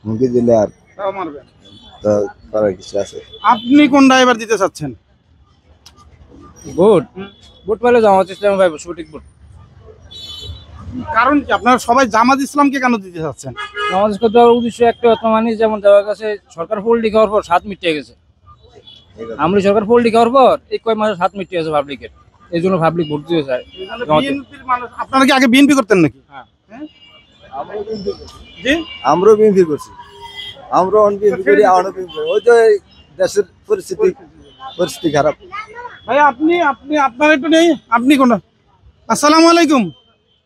হুমকি দিলে আর তাও মারবেন? তো করার কিছু আছে। আপনি কোনটা এবার দিতে চাচ্ছেন? ভোট ভোট পেলে জামাত ইসলাম ভাই সঠিক ভোট। কারণ কি আপনারা সবাই জামাত ইসলামকে কেন দিতে চাচ্ছেন? জামাত ইসলাম দেওয়ার উদ্দেশ্য একটা মানে যেমন দেওয়ার কাছে সরকার পোল্ট্রি খাওয়ার পর 7 মিটে গেছে। আমরা সরকার পোল্ট্রি খাওয়ার পর এই কয় মাসে 7 মিটে গেছে পাবলিকের, এই জন্য পাবলিক ভোট দিতে চায়। বিএনপির মানুষ, আপনারা কি আগে বিএনপি করতেন নাকি? হ্যাঁ। জি, আমরাও বিএনপি করছি, আমরাও বিএনপি করি, আমারও বিএনপি করি। ওই যে দেশের পরিস্থিতি খারাপ। ভাই আপনি আপনি আপনার একটু নেই, আপনি কোন? আসসালামু আলাইকুম।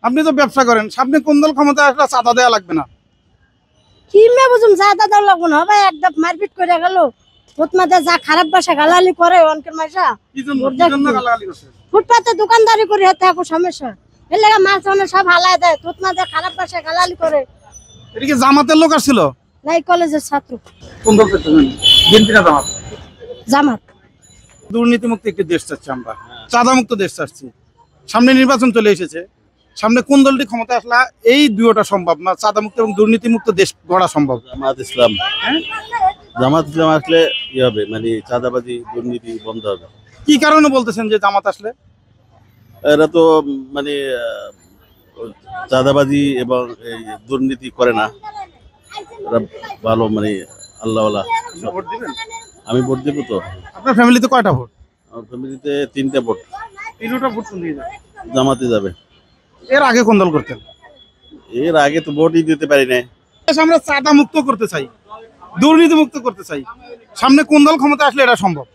আপনি তো ব্যবসা করেন, সামনে কোন দল ক্ষমতা আসলে চাঁদা দেওয়া লাগবে না? কি মে বুঝুম চাঁদা দেওয়া লাগবো না ভাই, একদম মারপিট করে গেল ফুটমাতে যা খারাপ ভাষা গালালি করে অনেকের মাসা কি জন্য গালাগালি করছে? ফুটপাতে দোকানদারি করে হাতে এখন সমস্যা এর লাগে মাছ অনেক সব হালাই দেয়, ফুটমাতে খারাপ ভাষা গালালি করে। এটা কি জামাতের লোক আসছিল? নাই কলেজের ছাত্র। কোন দল করতেছেন? বিএনপি না জামাত? জামাত। দুর্নীতিমুক্ত একটি দেশ চাচ্ছি আমরা, চাঁদামুক্ত দেশ চাচ্ছি। সামনে নির্বাচন চলে এসেছে, সামনে কোন দলটি ক্ষমতা আসলে এই দুটোটা সম্ভব না, চাঁদামুক্ত এবং দুর্নীতিমুক্ত দেশ গড়া সম্ভব? জামাত ইসলাম। জামাত ইসলাম আসলে কি হবে, মানে চাঁদাবাজি দুর্নীতি বন্ধ হবে। কি কারণে বলতেছেন যে জামাত আসলে? এরা তো মানে চাঁদাবাজি এবং এই দুর্নীতি করে না, এরা ভালো, মানে আল্লাহওয়ালা। ভোট দিবেন? আমি ভোট দেবো তো। আপনার ফ্যামিলিতে কয়টা ভোট? আমার ফ্যামিলিতে 3টে ভোট। 3টা ভোট কোন দিকে যাবে? জামাতে যাবে। এর আগে কোন দল করতেন? এর আগে তো ভোটই দিতে পারি না। আমরা চাঁদা মুক্ত করতে চাই, দুর্নীতি মুক্ত করতে চাই, সামনে কোন দল ক্ষমতা আসলে এটা সম্ভব?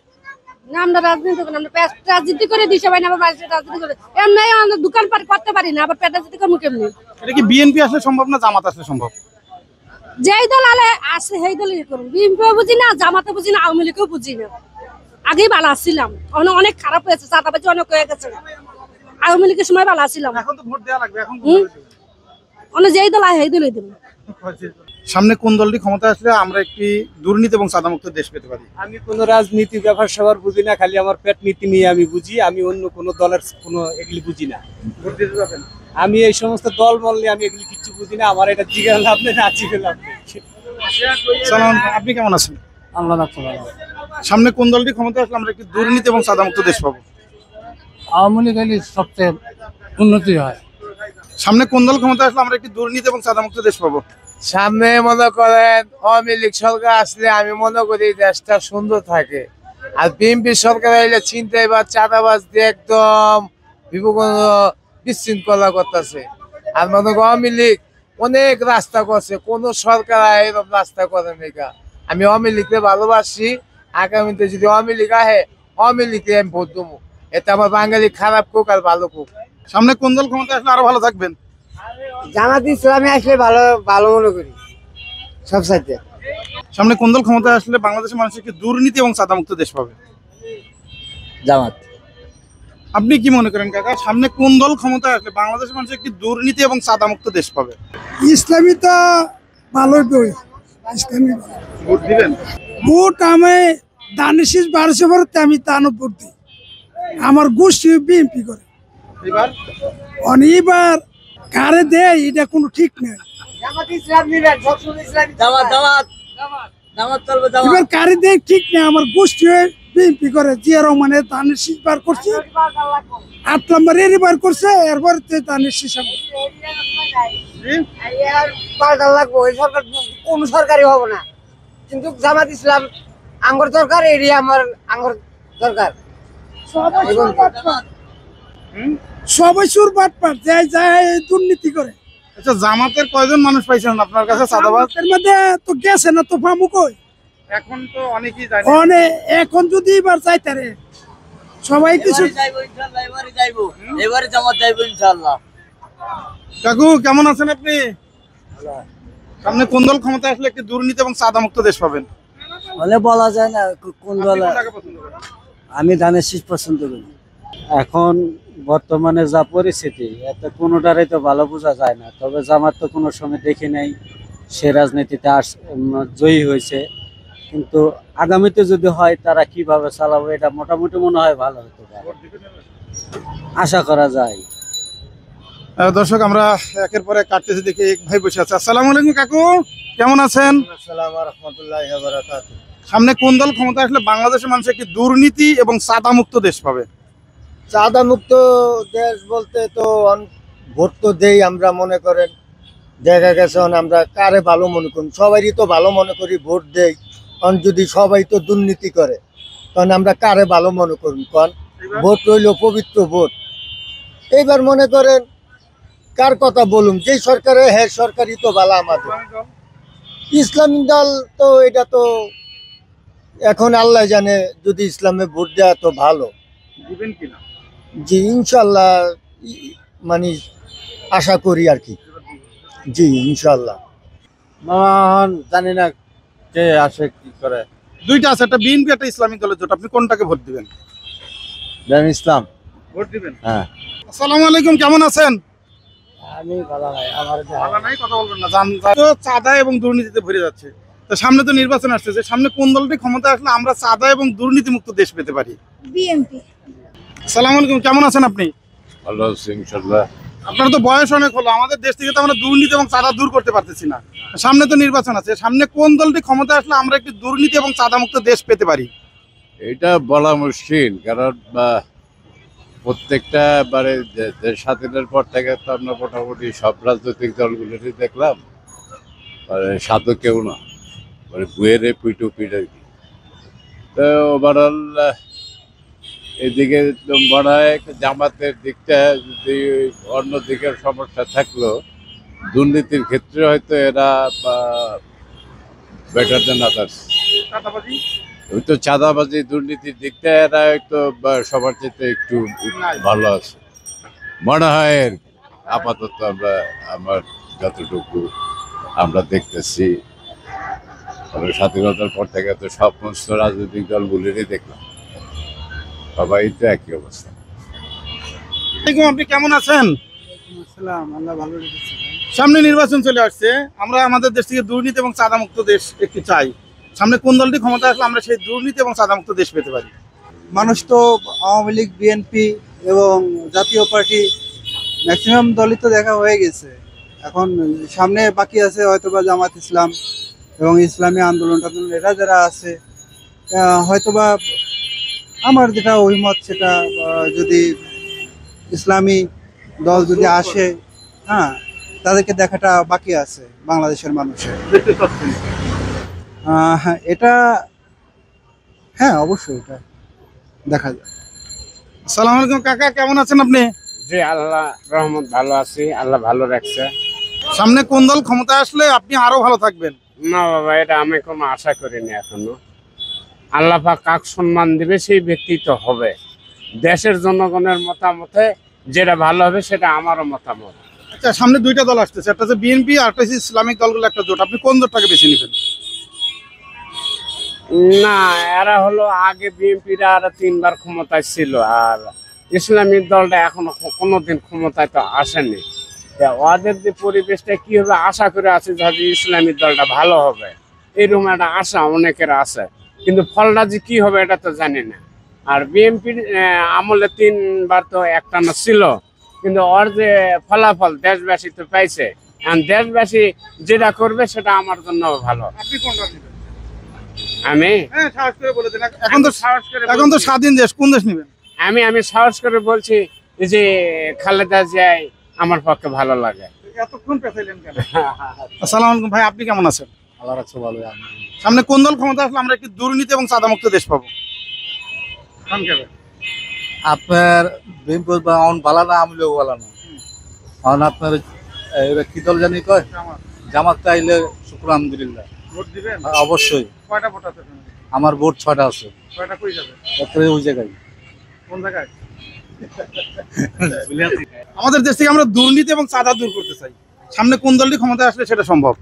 না আমরা রাজনীতি করি, আমরা রাজনীতি করে দিই সবাই, আবার রাজনীতি করে এমনি আমরা দোকানপাট করতে পারি না, আবার রাজনীতি করবো কেমনি? এটা কি বিএনপি আসলে সম্ভব না জামাত আসলে সম্ভব? যেই দল আলে আসে সেই দলই করুন, বিএনপিও বুঝি না, জামাতও বুঝি না, আওয়ামী লীগও বুঝি না। আগেই ভালো আসছিলাম, অনেক খারাপ হয়েছে, চাঁদাবাজি অনেক হয়ে গেছে। আওয়ামী লীগের সময় ভালো আসছিলাম, এখন তো ভোট দেওয়া লাগবে। এখন অনেক যেই দল আয় সেই দলই দেবো। সামনে কোন দলটি ক্ষমতা আসলে আমরা একটি দুর্নীতি এবং চাঁদামুক্ত দেশ পেতে পারি? আমি কোনো রাজনীতি ব্যাপার সবার বুঝি না, খালি আমার পেট নীতি নিয়ে আমি বুঝি। আমি অন্য কোনো দলের কোনো এগুলি বুঝি না। ভোট দিতে যাবেন? আমি এই সমস্ত দল মল নিয়ে আমি এগুলি কিচ্ছু বুঝি না। আমার এটা জিজ্ঞাসা লাভ নেই, না জিজ্ঞাসা লাভ নেই। সালাম, আপনি কেমন আছেন? আল্লাহ রাখতে পারে। সামনে কোন দলটি ক্ষমতা আসলে আমরা একটি দুর্নীতি এবং চাঁদামুক্ত দেশ পাবো? আওয়ামী লীগ হলে সবচেয়ে উন্নতি হয়। সামনে কোন দল ক্ষমতা আসলে আমরা একটি দুর্নীতি এবং চাঁদামুক্ত দেশ পাবো? সামনে মনে করেন আওয়ামী লীগ সরকার আসলে আমি মনে করি দেশটা সুন্দর থাকে। আর বিএনপি সরকার এলে চিন্তাই বা চাঁদাবাজ দিয়ে একদম বিশৃঙ্খলা করতেছে। আর মনে করেন আওয়ামী লীগ অনেক রাস্তা করছে, কোন সরকার এরকম রাস্তা করে নাই। আমি আওয়ামী লীগকে ভালোবাসি, আগামীতে যদি আওয়ামী লীগ আহে আওয়ামী লীগকে আমি ভোট দেবো। এটা আমার বাঙালি খারাপ হোক আর ভালো হোক। সামনে কোন দল ক্ষমতা আসলে আরো ভালো থাকবেন? জামাত ইসলামে আসলে ভালো ভালো মনে করি সব সাইডে। সামনে কোন দল ক্ষমতা আসলে বাংলাদেশের মানুষ একটি দুর্নীতি এবং চাঁদামুক্ত দেশ পাবে? জামাত। আপনি কি মনে করেন কাকা, সামনে কোন দল ক্ষমতা আসলে বাংলাদেশের মানুষ একটি দুর্নীতি এবং চাঁদামুক্ত দেশ পাবে? ইসলামী তো ভালোই বই, ইসলামী ভোট দিবেন? ভোট আমি দানিশিস 1200 ভোটে আমি তানো ভোট দিই। আমার গোষ্ঠী বিএনপি করে। এবার অনেকবার কারে দেয় এটা কোনো ঠিক নেই। এবার কারে দেয় ঠিক নেই, আমার গোষ্ঠী বিএনপি করে। জিয়া রহমানের ধানের শীষ বার করছে, 8 নম্বর বার করছে, এরপর ধানের শীষ পাল্টা লাগবো। এই সরকার কোন সরকারি হবো না, কিন্তু জামাত ইসলাম আঙ্গুর দরকার, এরিয়া আমার আঙ্গুর দরকার। সবাই সুর বাটপার যায় যায় দুর্নীতি করে। আচ্ছা, জামাতের কয়জন মানুষ পাইছেন আপনার কাছে চাঁদাবাজ? এর মধ্যে তো গেছে না, তো ফামু কই এখন তো অনেকেই জানে। এখন যদি এবার যাইতারে সবাই কিছু। এবারে জামাত যাইবো ইনশাআল্লাহ। কাকু কেমন আছেন আপনি? সামনে কোন দল ক্ষমতা আসলে একটি দুর্নীতি এবং চাঁদা মুক্ত দেশ পাবেন? বলে বলা যায় না কোন দল। আপনি কোনটাকে পছন্দ করেন? আমি ধানের শীষ পছন্দ করি। এখন বর্তমানে যা পরিস্থিতি, এতে কোনোটারই তো ভালো বোঝা যায় না। তবে জামাত তো কোনো সময় দেখি নাই সে রাজনীতিতে জয়ী হয়েছে, কিন্তু আগামীতে যদি হয় তারা কিভাবে চালাবো এটা মোটামুটি মনে হয় ভালো হতে পারে, আশা করা যায়। দর্শক, আমরা একের পর এক কাটতেছি, দেখি এক ভাই বসে আছে। আসসালামু আলাইকুম কাকু, কেমন আছেন? আসসালামু রাহমাতুল্লাহি ওয়া বারাকাতুহু। সামনে কোন দল ক্ষমতা আসলে বাংলাদেশের মানুষ একটি দুর্নীতি এবং চাঁদা মুক্ত দেশ পাবে? চাঁদা মুক্ত দেশ বলতে তো ভোট তো দেই আমরা, মনে করেন দেখা গেছে আমরা কারে ভালো মনে করি, সবারই তো ভালো মনে করি, ভোট দেই। যদি সবাই তো দুর্নীতি করে তখন আমরা কারে ভালো মনে করি? কারণ ভোট রইল পবিত্র ভোট। এইবার মনে করেন কার কথা বলুন, যে সরকারে হ্যাঁ সরকারই তো ভালো আমাদের। ইসলামিক দল তো এটা তো এখন আল্লাহ জানে, যদি ইসলামে ভোট দেওয়া তো ভালো। দিবেন কিনা? জি ইনশাল্লাহ, মানে আশা করি আর কি। জি ইনশাল্লাহ। জানি না কে আসে কি করে। দুইটা আছে, একটা বিএনপি একটা ইসলামিক দলের জোট, আপনি কোনটাকে ভোট দিবেন? ইসলাম ভোট দিবেন? হ্যাঁ। আসসালামু আলাইকুম, কেমন আছেন? আমি ভালো নাই, আমার ভালো নাই, কথা বলবেন না। তো চাঁদা এবং দুর্নীতিতে ভরে যাচ্ছে, তো সামনে তো নির্বাচন আসছে, সামনে কোন দলটি ক্ষমতা আসলে আমরা চাঁদা এবং দুর্নীতি মুক্ত দেশ পেতে পারি? বিএনপি। আসসালামু আলাইকুম, কেমন আছেন আপনি? ভালো আছি ইনশাআল্লাহ। আপনার তো বয়স অনেক হলো, আমাদের দেশ থেকে তো আমরা দুর্নীতি এবং চাঁদা দূর করতে পারতেছি না। সামনে তো নির্বাচন আছে, সামনে কোন দলটি ক্ষমতা আসলে আমরা একটি দুর্নীতি এবং চাঁদা মুক্ত দেশ পেতে পারি? এটা বলা মুশকিল, কারণ প্রত্যেকটা বারে দেশ স্বাধীনের পর থেকে তো আমরা মোটামুটি সব রাজনৈতিক দলগুলোরই দেখলাম, সাধু কেউ না, গুয়েরে পিটু পিট আর কি। তো ওভারঅল এদিকে মনে হয় জামাতের দিকটা যদি অন্য দিকের সমস্যা থাকলো, দুর্নীতির ক্ষেত্রে হয়তো এরা বেটার দেন আদার্স। ওই তো চাঁদাবাজি দুর্নীতির দিকটা এরা হয়তো সবার চাইতে একটু ভালো আছে মনে হয় আর কি। আপাতত আমার যতটুকু আমরা দেখতেছি, স্বাধীনতার পর থেকে তো সমস্ত রাজনৈতিক দলগুলিরই দেখলাম সবাই তো একই অবস্থা। আপনি কেমন আছেন? আল্লাহ ভালো রেখেছে। সামনে নির্বাচন চলে আসছে, আমরা আমাদের দেশ থেকে দুর্নীতি এবং চাঁদা মুক্ত দেশ একটি চাই। সামনে কোন দলটি ক্ষমতা আসলে আমরা সেই দুর্নীতি এবং চাঁদা মুক্ত দেশ পেতে পারি? মানুষ তো আওয়ামী লীগ, বিএনপি এবং জাতীয় পার্টি ম্যাক্সিমাম দলই তো দেখা হয়ে গেছে। এখন সামনে বাকি আছে হয়তোবা জামাত ইসলাম এবং ইসলামী আন্দোলন টান্দোলন, এরা যারা আছে হয়তোবা আমার যেটা অভিমত সেটা যদি ইসলামী দল যদি আসে, হ্যাঁ তাদেরকে দেখাটা বাকি আছে বাংলাদেশের মানুষের। হ্যাঁ এটা, হ্যাঁ অবশ্যই এটা দেখা যায়। আসসালামু আলাইকুম কাকা, কেমন আছেন আপনি? জি আল্লাহ রহমত, ভালো আছি, আল্লাহ ভালো রাখছে। সামনে কোন দল ক্ষমতা আসলে আপনি আরো ভালো থাকবেন? না বাবা, এটা আমি কোনো আশা করিনি এখনো। আল্লাহ পাক কাক সম্মান দিবে সেই ব্যক্তি তো হবে। দেশের জনগণের মতামতে যেটা ভালো হবে সেটা আমারও মতামত। আচ্ছা, সামনে দুইটা দল আসতেছে, একটা হচ্ছে বিএনপি আর একটা হচ্ছে ইসলামিক দলগুলো একটা জোট, আপনি কোন জোটটাকে বেছে নেবেন? না, এরা হলো আগে বিএনপিরা আর 3 বার ক্ষমতায় ছিল, আর ইসলামিক দলটা এখনো কোনোদিন ক্ষমতায় তো আসেনি। ওদের যে পরিবেশটা কি হবে আশা করে আছে যে ইসলামিক দলটা ভালো হবে, এরকম একটা আশা অনেকের আছে, কিন্তু ফলটা যে কি হবে এটা তো জানি না। আর বিএনপির আমলে 3 বার তো একটানা ছিল, কিন্তু ওর যে ফলাফল দেশবাসী তো পাইছে, এখন দেশবাসী যেটা করবে সেটা আমার জন্য ভালো। আপনি কোনটা নেবেন? আমি সাহস করে বলে দেন, এখন তো স্বাধীন দেশ, কোন দেশ নেবেন? আমি সাহস করে বলছি যে খালেদা জিয়াই আমার পক্ষে ভালো লাগে। এতক্ষণ পেছাইলেন কেন? আসসালামু আলাইকুম ভাই, আপনি কেমন আছেন? আল্লাহ রাখছে ভালো। সামনে কোন দল ক্ষমতা আসলে আমরা একটি দুর্নীতি এবং চাঁদামুক্ত দেশ পাবো? আপনার বিএনপি ভালো না, আমলেও ভালো না। কারণ আপনার কি দল জানি কয়, জামাত চাইলে শুক্র আলহামদুলিল্লাহ ভোট দিবেন? অবশ্যই। কয়টা ভোট আছে? আমার ভোট 6টা আছে। কয়টা কই যাবে? ওই জায়গায়। কোন জায়গায়? আমাদের দেশ থেকে আমরা দুর্নীতি এবং চাঁদা দূর করতে চাই, সামনে কোন দলটি ক্ষমতায় আসলে সেটা সম্ভব?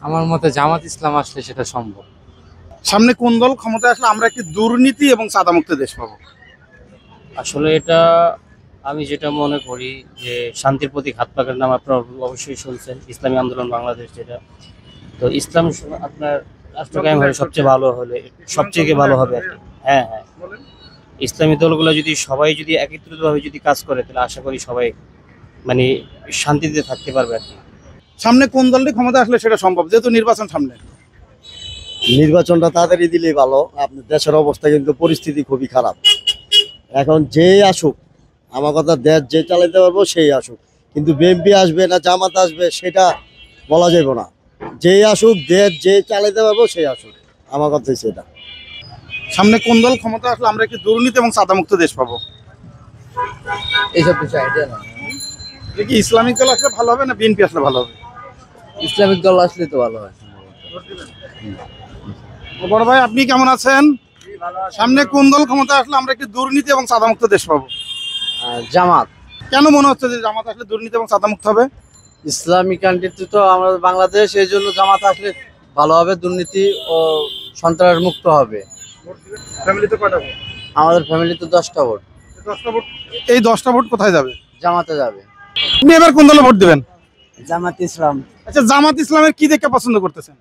আমার মতে জামাত ইসলাম আসলে সেটা সম্ভব। সামনে কোন দল ক্ষমতায় আসলে আমরা একটি দুর্নীতি এবং চাঁদামুক্ত দেশ পাবো? আসলে এটা আমি যেটা মনে করি যে শান্তির প্রতীক হাত পাখার নাম আপনারা অবশ্যই শুনছেন, ইসলামী আন্দোলন বাংলাদেশ যেটা। তো ইসলাম আপনার রাষ্ট্র কায়েম হলে সবচেয়ে ভালো হলে সবচেয়ে ভালো হবে আর কি। হ্যাঁ হ্যাঁ, ইসলামী দলগুলো যদি সবাই যদি একত্রিতভাবে যদি কাজ করে তাহলে আশা করি সবাই মানে শান্তিতে থাকতে পারবে আর কি। সামনে কোন দলটি ক্ষমতা আসলে সেটা সম্ভব, যেহেতু নির্বাচন সামনে? নির্বাচনটা তাড়াতাড়ি দিলেই ভালো। আপনার দেশের অবস্থা কিন্তু পরিস্থিতি খুবই খারাপ। এখন যে আসুক, আমার কথা দেশ যে চালাইতে পারবো সেই আসুক, কিন্তু বিএনপি আসবে না জামাত আসবে সেটা বলা যাবে না। যে আসুক, দেশ যে চালাইতে পারবো সেই আসুক, আমার কথা সেটা। সামনে কোন দল ক্ষমতা আসলে আমরা একটি দুর্নীতি এবং চাঁদামুক্ত দেশ পাবো? এইসব কিছু আইডিয়া না। কি ইসলামিক দল আসলে ভালো হবে না বিএনপি আসলে ভালো হবে? ইসলামিক দল আসলে তো ভালো হয়। বড় ভাই, আপনি কেমন আছেন? সামনে কোন দল ক্ষমতা আসলে আমরা একটি দুর্নীতি এবং চাঁদামুক্ত দেশ পাবো? জামাত। কেন মনে হচ্ছে যে জামাত আসলে দুর্নীতি এবং চাঁদামুক্ত হবে? ইসলামিক কান্ট্রিতে তো আমাদের বাংলাদেশ, এই জন্য জামাত আসলে ভালো হবে, দুর্নীতি ও সন্ত্রাস মুক্ত হবে। ফ্যামিলিতে কয়টা ভোট? আমাদের ফ্যামিলিতে 10টা ভোট। 10টা ভোট। এই 10টা ভোট কোথায় যাবে? জামাতে যাবে। আপনি এবার কোন দলে ভোট দিবেন? জামাত ইসলাম। আচ্ছা, জামাত ইসলামের কি দেখে পছন্দ করতেছেন?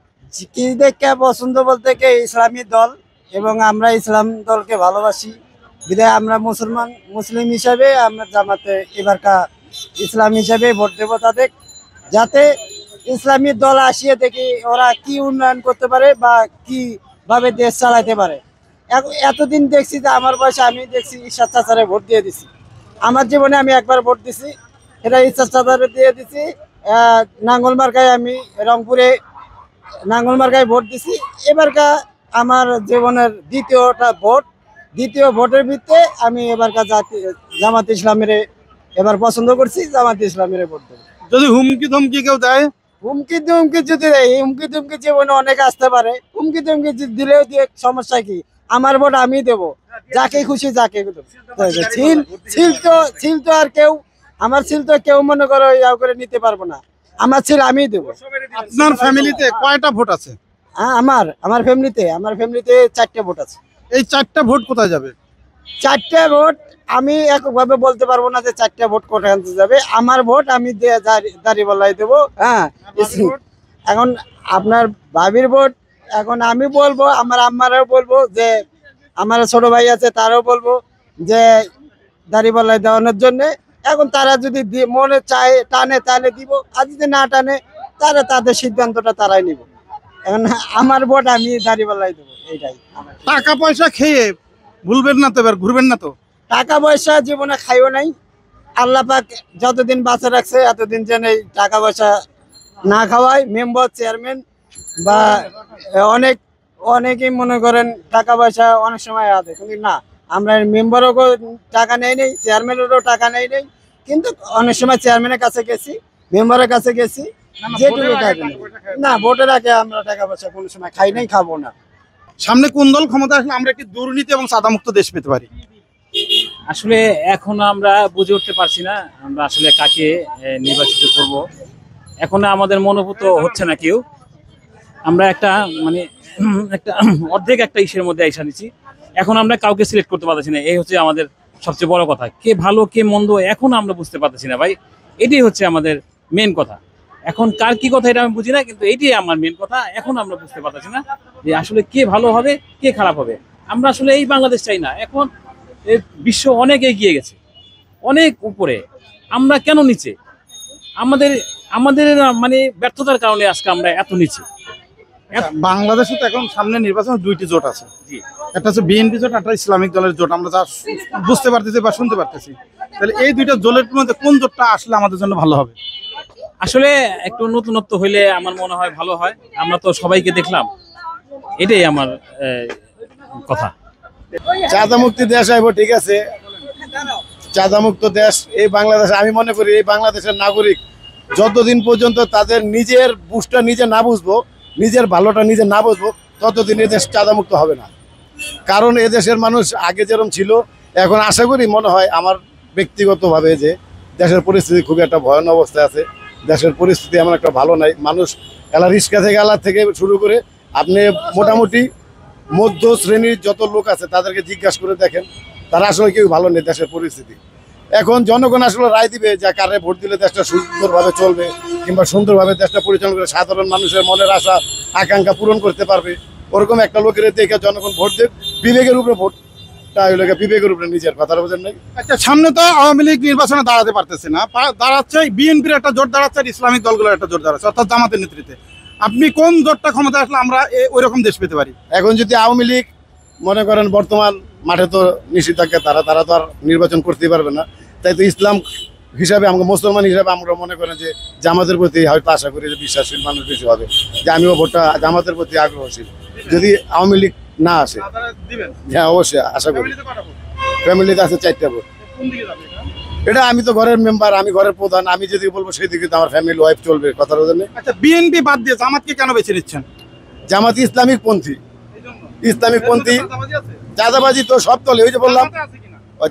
কি দেখে পছন্দ বলতে কি ইসলামী দল, এবং আমরা ইসলাম দলকে ভালোবাসি বিধায় আমরা মুসলিম হিসাবে আমরা জামাতে এবারকা ইসলাম হিসাবে ভোট দেবো তাদের, যাতে ইসলামী দল আসিয়ে দেখি ওরা কি উন্নয়ন করতে পারে বা কিভাবে দেশ চালাইতে পারে। এতদিন দেখছি যে আমার বয়সে আমি দেখছি ঈশ্বর চাচারে ভোট দিয়ে দিছি। আমার জীবনে আমি একবার ভোট দিছি, এটা ঈশ্বর চাচারে দিয়ে দিছি। নাঙ্গলমার্কায় আমি রংপুরে নাঙ্গলমার্কায় ভোট দিছি। এবারকা আমার জীবনের দ্বিতীয় ভোটের ভিত্তিতে আমি এবারকা জামাত ইসলামের এবার পছন্দ করছি, জামাত ইসলামের ভোট দেবো। যদি হুমকি ধমকি কেউ দেয়? হুমকি ধমকি যদি দেয়, হুমকি ধমকি জীবনে অনেক আসতে পারে। হুমকি ধমকি দিলেও দিয়ে সমস্যা কি, আমার ভোট আমি দেবো, যাকে খুশি যাকে ছিল তো আর কেউ, আমার ছিল তো কেউ মনে করো ইয়া করে নিতে পারবো না, আমার ছিল আমি দেবো। আপনার ফ্যামিলিতে কয়টা ভোট আছে? আমার ফ্যামিলিতে 4টে ভোট আছে। এই 4টা ভোট কোথায় যাবে? 4টে ভোট আমি এককভাবে বলতে পারবো না যে 4টে ভোট কোথায় যাবে। আমার ভোট আমি দাঁড়িপাল্লায় দেবো। হ্যাঁ, এখন আপনার ভাবির ভোট এখন আমি বলবো, আমার আম্মারাও বলবো, যে আমার ছোট ভাই আছে তারাও বলবো যে দাঁড়িপাল্লায় দেওয়ানোর জন্য। এখন তারা যদি মনে চায় টানে তাহলে দিব, আর যদি না টানে তারা তাদের সিদ্ধান্তটা তারাই নিব। এখন আমার ভোট আমি দাঁড়িপাল্লায় দেবো, এইটাই। টাকা পয়সা খেয়ে ভুলবেন না তো, এবার ঘুরবেন না তো? টাকা পয়সা জীবনে খাইও নাই, আল্লাহ পাক যতদিন বাঁচা রাখছে এতদিন যেন টাকা পয়সা না খাওয়ায়। মেম্বার চেয়ারম্যান বা অনেকেই মনে করেন টাকা পয়সা অনেক সময় আছে, কিন্তু না, আমরা মেম্বারও টাকা নেই নেই, চেয়ারম্যানেরও টাকা নেই নেই, কিন্তু অনেক সময় চেয়ারম্যানের কাছে গেছি, মেম্বারের কাছে গেছি, যেটুকু টাকা না ভোটের আগে আমরা টাকা পয়সা কোনো সময় খাই নাই, খাবো না। সামনে কোন দল ক্ষমতা আসলে আমরা একটি দুর্নীতি এবং চাঁদামুক্ত দেশ পেতে পারি? আসলে এখন আমরা বুঝে উঠতে পারছি না আমরা আসলে কাকে নির্বাচিত করব। এখন আমাদের মনোভূত হচ্ছে না কেউ। আমরা একটা অর্ধেক একটা ইসের মধ্যে আইসা নিচ্ছি। এখন আমরা কাউকে সিলেক্ট করতে পারছি না, এই হচ্ছে আমাদের সবচেয়ে বড় কথা। কে ভালো কে মন্দ এখন আমরা বুঝতে পারতেছি না ভাই, এটাই হচ্ছে আমাদের মেন কথা। এখন কার কি কথা এটা আমি বুঝি না, কিন্তু এইটাই আমার মেন কথা। এখন আমরা বুঝতে পারতেছি না যে আসলে কে ভালো হবে কে খারাপ হবে। আমরা আসলে এই বাংলাদেশ চাই না। এখন বিশ্ব অনেক এগিয়ে গেছে, অনেক উপরে, আমরা কেন নিচে? আমাদের মানে ব্যর্থতার কারণে আজকে আমরা এত নিচে। বাংলাদেশে তো এখন সামনে নির্বাচন 2টি জোট আছে, একটা হচ্ছে বিএনপি জোট, একটা ইসলামিক দলের জোট। আমরা যা বুঝতে পারতেছি বা শুনতে পারতেছি, তাহলে এই 2টা জোটের মধ্যে কোন জোটটা আসলে আমাদের জন্য ভালো হবে? আসলে একটু নতুনত্ব হইলে আমার মনে হয় ভালো হয়। আমরা তো সবাইকে দেখলাম, এটাই আমার কথা। চাঁদা মুক্তি দেশ আইব, ঠিক আছে, চাঁদা মুক্ত দেশ এই বাংলাদেশ। আমি মনে করি এই বাংলাদেশের নাগরিক যতদিন পর্যন্ত তাদের নিজের বুঝটা নিজে না বুঝবো, নিজের ভালোটা নিজে না বুঝবো, ততদিন এই দেশ চাঁদা মুক্ত হবে না। কারণ এদেশের মানুষ আগে যেরকম ছিল, এখন আশা করি মনে হয় আমার ব্যক্তিগতভাবে যে দেশের পরিস্থিতি খুবই একটা ভয়ানক অবস্থায় আছে। দেশের পরিস্থিতি এমন একটা ভালো নাই। মানুষ এলা রিক্সা থেকে আলা থেকে শুরু করে আপনি মোটামুটি মধ্য শ্রেণীর যত লোক আছে তাদেরকে জিজ্ঞাসা করে দেখেন, তারা আসলে কেউ ভালো নেই দেশের পরিস্থিতি। এখন জনগণ আসলে রায় দিবে যে কারে ভোট দিলে দেশটা সুন্দরভাবে চলবে কিংবা সুন্দরভাবে দেশটা পরিচালনা করে সাধারণ মানুষের মনের আশা আকাঙ্ক্ষা পূরণ করতে পারবে। ওরকম একটা লোকের দেখে জনগণ ভোট দেবে, বিবেকের উপরে ভোটটা হইলে বিবেকের উপরে, নিজের কথা বোঝেন নাই। আচ্ছা, সামনে তো আওয়ামী লীগ নির্বাচনে দাঁড়াতে পারতেছে না, দাঁড়াচ্ছে বিএনপির একটা জোট দাঁড়াচ্ছে আর ইসলামিক দলগুলোর একটা জোট দাঁড়াচ্ছে, অর্থাৎ জামাতের নেতৃত্বে। আপনি কোন জোটটা ক্ষমতা আসলে আমরা ওই রকম দেশ পেতে পারি? এখন যদি আওয়ামী লীগ মনে করেন বর্তমান মাঠে তো নিষেধাজ্ঞা, তারা তো আর নির্বাচন করতেই পারবে না, তাই তো ইসলাম হিসাবে আমরা মুসলমান হিসাবে আমরা মনে করেন যে জামাতের প্রতি হয়তো আশা করি যে বিশ্বাসশীল মানুষ বেশি হবে, যে আমিও ভোটটা জামাতের প্রতি আগ্রহশীল যদি আওয়ামী লীগ না আসে। হ্যাঁ অবশ্যই আশা করি। ফ্যামিলিতে আছে 4টা ভোট। এটা আমি তো ঘরের মেম্বার, আমি ঘরের প্রধান, আমি যদি বলবো সেই দিকে তো আমার ফ্যামিলি ওয়াইফ চলবে, কথা বলেন। আচ্ছা, বিএনপি বাদ দিয়ে জামাতকে কেন বেছে নিচ্ছেন? জামাত ইসলামিক পন্থী, ইসলামিক পন্থী। চাঁদাবাজি তো সব দলে, ওই যে বললাম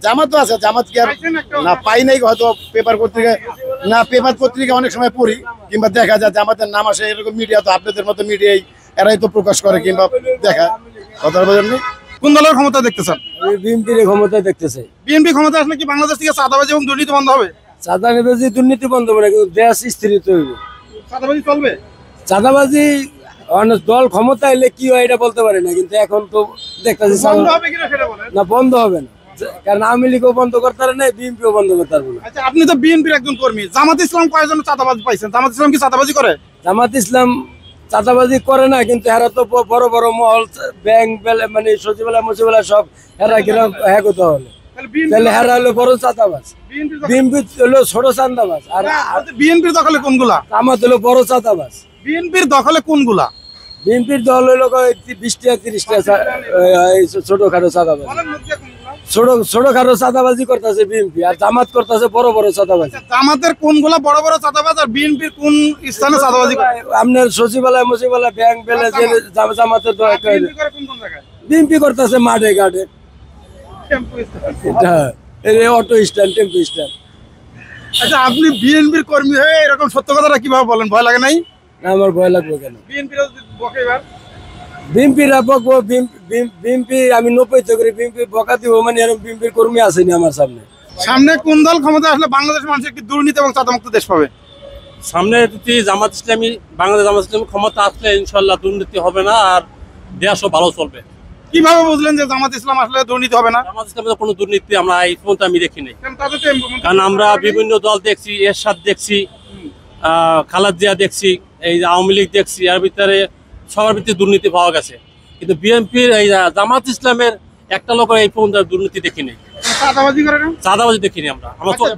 জামাত তো আছে। জামাত কি আর না পাই নাই, হয়তো পেপার পত্রিকা না, পেপার পত্রিকা অনেক সময় পড়ি কিংবা দেখা যায় জামাতের নাম আসে, এরকম মিডিয়া তো আপনাদের মতো মিডিয়াই এরাই তো প্রকাশ করে কিংবা দেখা, কথা বলেন। কোন দলের ক্ষমতা দেখতে চান? বিএনপির ক্ষমতা দেখতেছে। বিএনপি ক্ষমতা আসলে কি বাংলাদেশ থেকে চাঁদাবাজি এবং দুর্নীতি বন্ধ হবে? চাঁদাবাজি দুর্নীতি বন্ধ হবে না, কিন্তু দেশ স্থিরিত হইব। চাঁদাবাজি চলবে? চাঁদাবাজি দল ক্ষমতা এলে কি হয় এটা বলতে পারি না, কিন্তু এখন তো দেখতেছি না, বন্ধ হবে না। কারণ আওয়ামী লীগও বন্ধ করতে পারে না, বিএনপিও বন্ধ করতে পারবে না। আচ্ছা, আপনি তো বিএনপির একজন কর্মী, জামাত ইসলাম কয়েকজন চাঁদাবাজি পাইছেন, জামাত ইসলাম কি চাঁদাবাজি করে? জামাত ইসলাম চাঁদাবাজি করে না, কিন্তু এরা তো বড় বড় মহল, ব্যাংক মানে সচিবালয় মচিবালয় সব এরা কিরকম হ্যাঁ করতে হলে, তাহলে হেরা হলো বড় চাঁদাবাজ, বিএনপি হলো ছোট চাঁদাবাজ। আর বিএনপির দখলে কোনগুলা? জামাত হলো বড় চাঁদাবাজ। বিএনপির দখলে কোনগুলা? বিএনপির দল হলো 20টা 30টা ছোটখাটো চাঁদাবাজ, ছোটখাটো চাঁদাবাজি করতেছে বিএনপি, আর জামাত করতেছে বড় বড় চাঁদাবাজি। জামাতের কোনগুলা বড় বড় চাঁদাবাজ আর বিএনপির কোন স্থানে চাঁদাবাজি করে? আপনার সচিবালয় মচিবালয় ব্যাংক বেলে জামাতের বিএনপি করতেছে মাঠে ঘাটে, অটো স্ট্যান্ড, টেম্পো স্ট্যান্ড। আচ্ছা, আপনি বিএনপির কর্মী হয়ে এরকম সত্য কথাটা কিভাবে বলেন? ভয় লাগে নাই? আমার ভয় লাগবে কেন? বিএনপিরা বকবো, বিএনপি আমি 90 করি, বিএনপি বকা দিব মানে এরকম বিএনপির কর্মী আসেনি আমার সামনে। সামনে কোন দল ক্ষমতা আসলে বাংলাদেশের মানুষ একটি দুর্নীতি এবং চাঁদামুক্ত দেশ পাবে? সামনে যদি জামাত ইসলামী, বাংলাদেশ জামাত ইসলামী ক্ষমতা আসলে ইনশাল্লাহ দুর্নীতি হবে না, আর দেশও ভালো চলবে। কিভাবে বুঝলেন যে জামাত ইসলাম আসলে দুর্নীতি হবে না? জামাত ইসলামের কোনো দুর্নীতি আমরা এই পর্যন্ত আমি দেখি নাই, কারণ আমরা বিভিন্ন দল দেখছি, এরশাদ দেখছি, খালেদা জিয়া দেখছি, এই আওয়ামী লীগ দেখছি, এর ভিতরে সবার ভিতরে দুর্নীতি পাওয়া গেছে, কিন্তু বিএনপির এই জামাত ইসলামের একটা লোকের এই পর্যন্ত দুর্নীতি দেখি নাই। চাঁদাবাজি দেখিনি আমরা।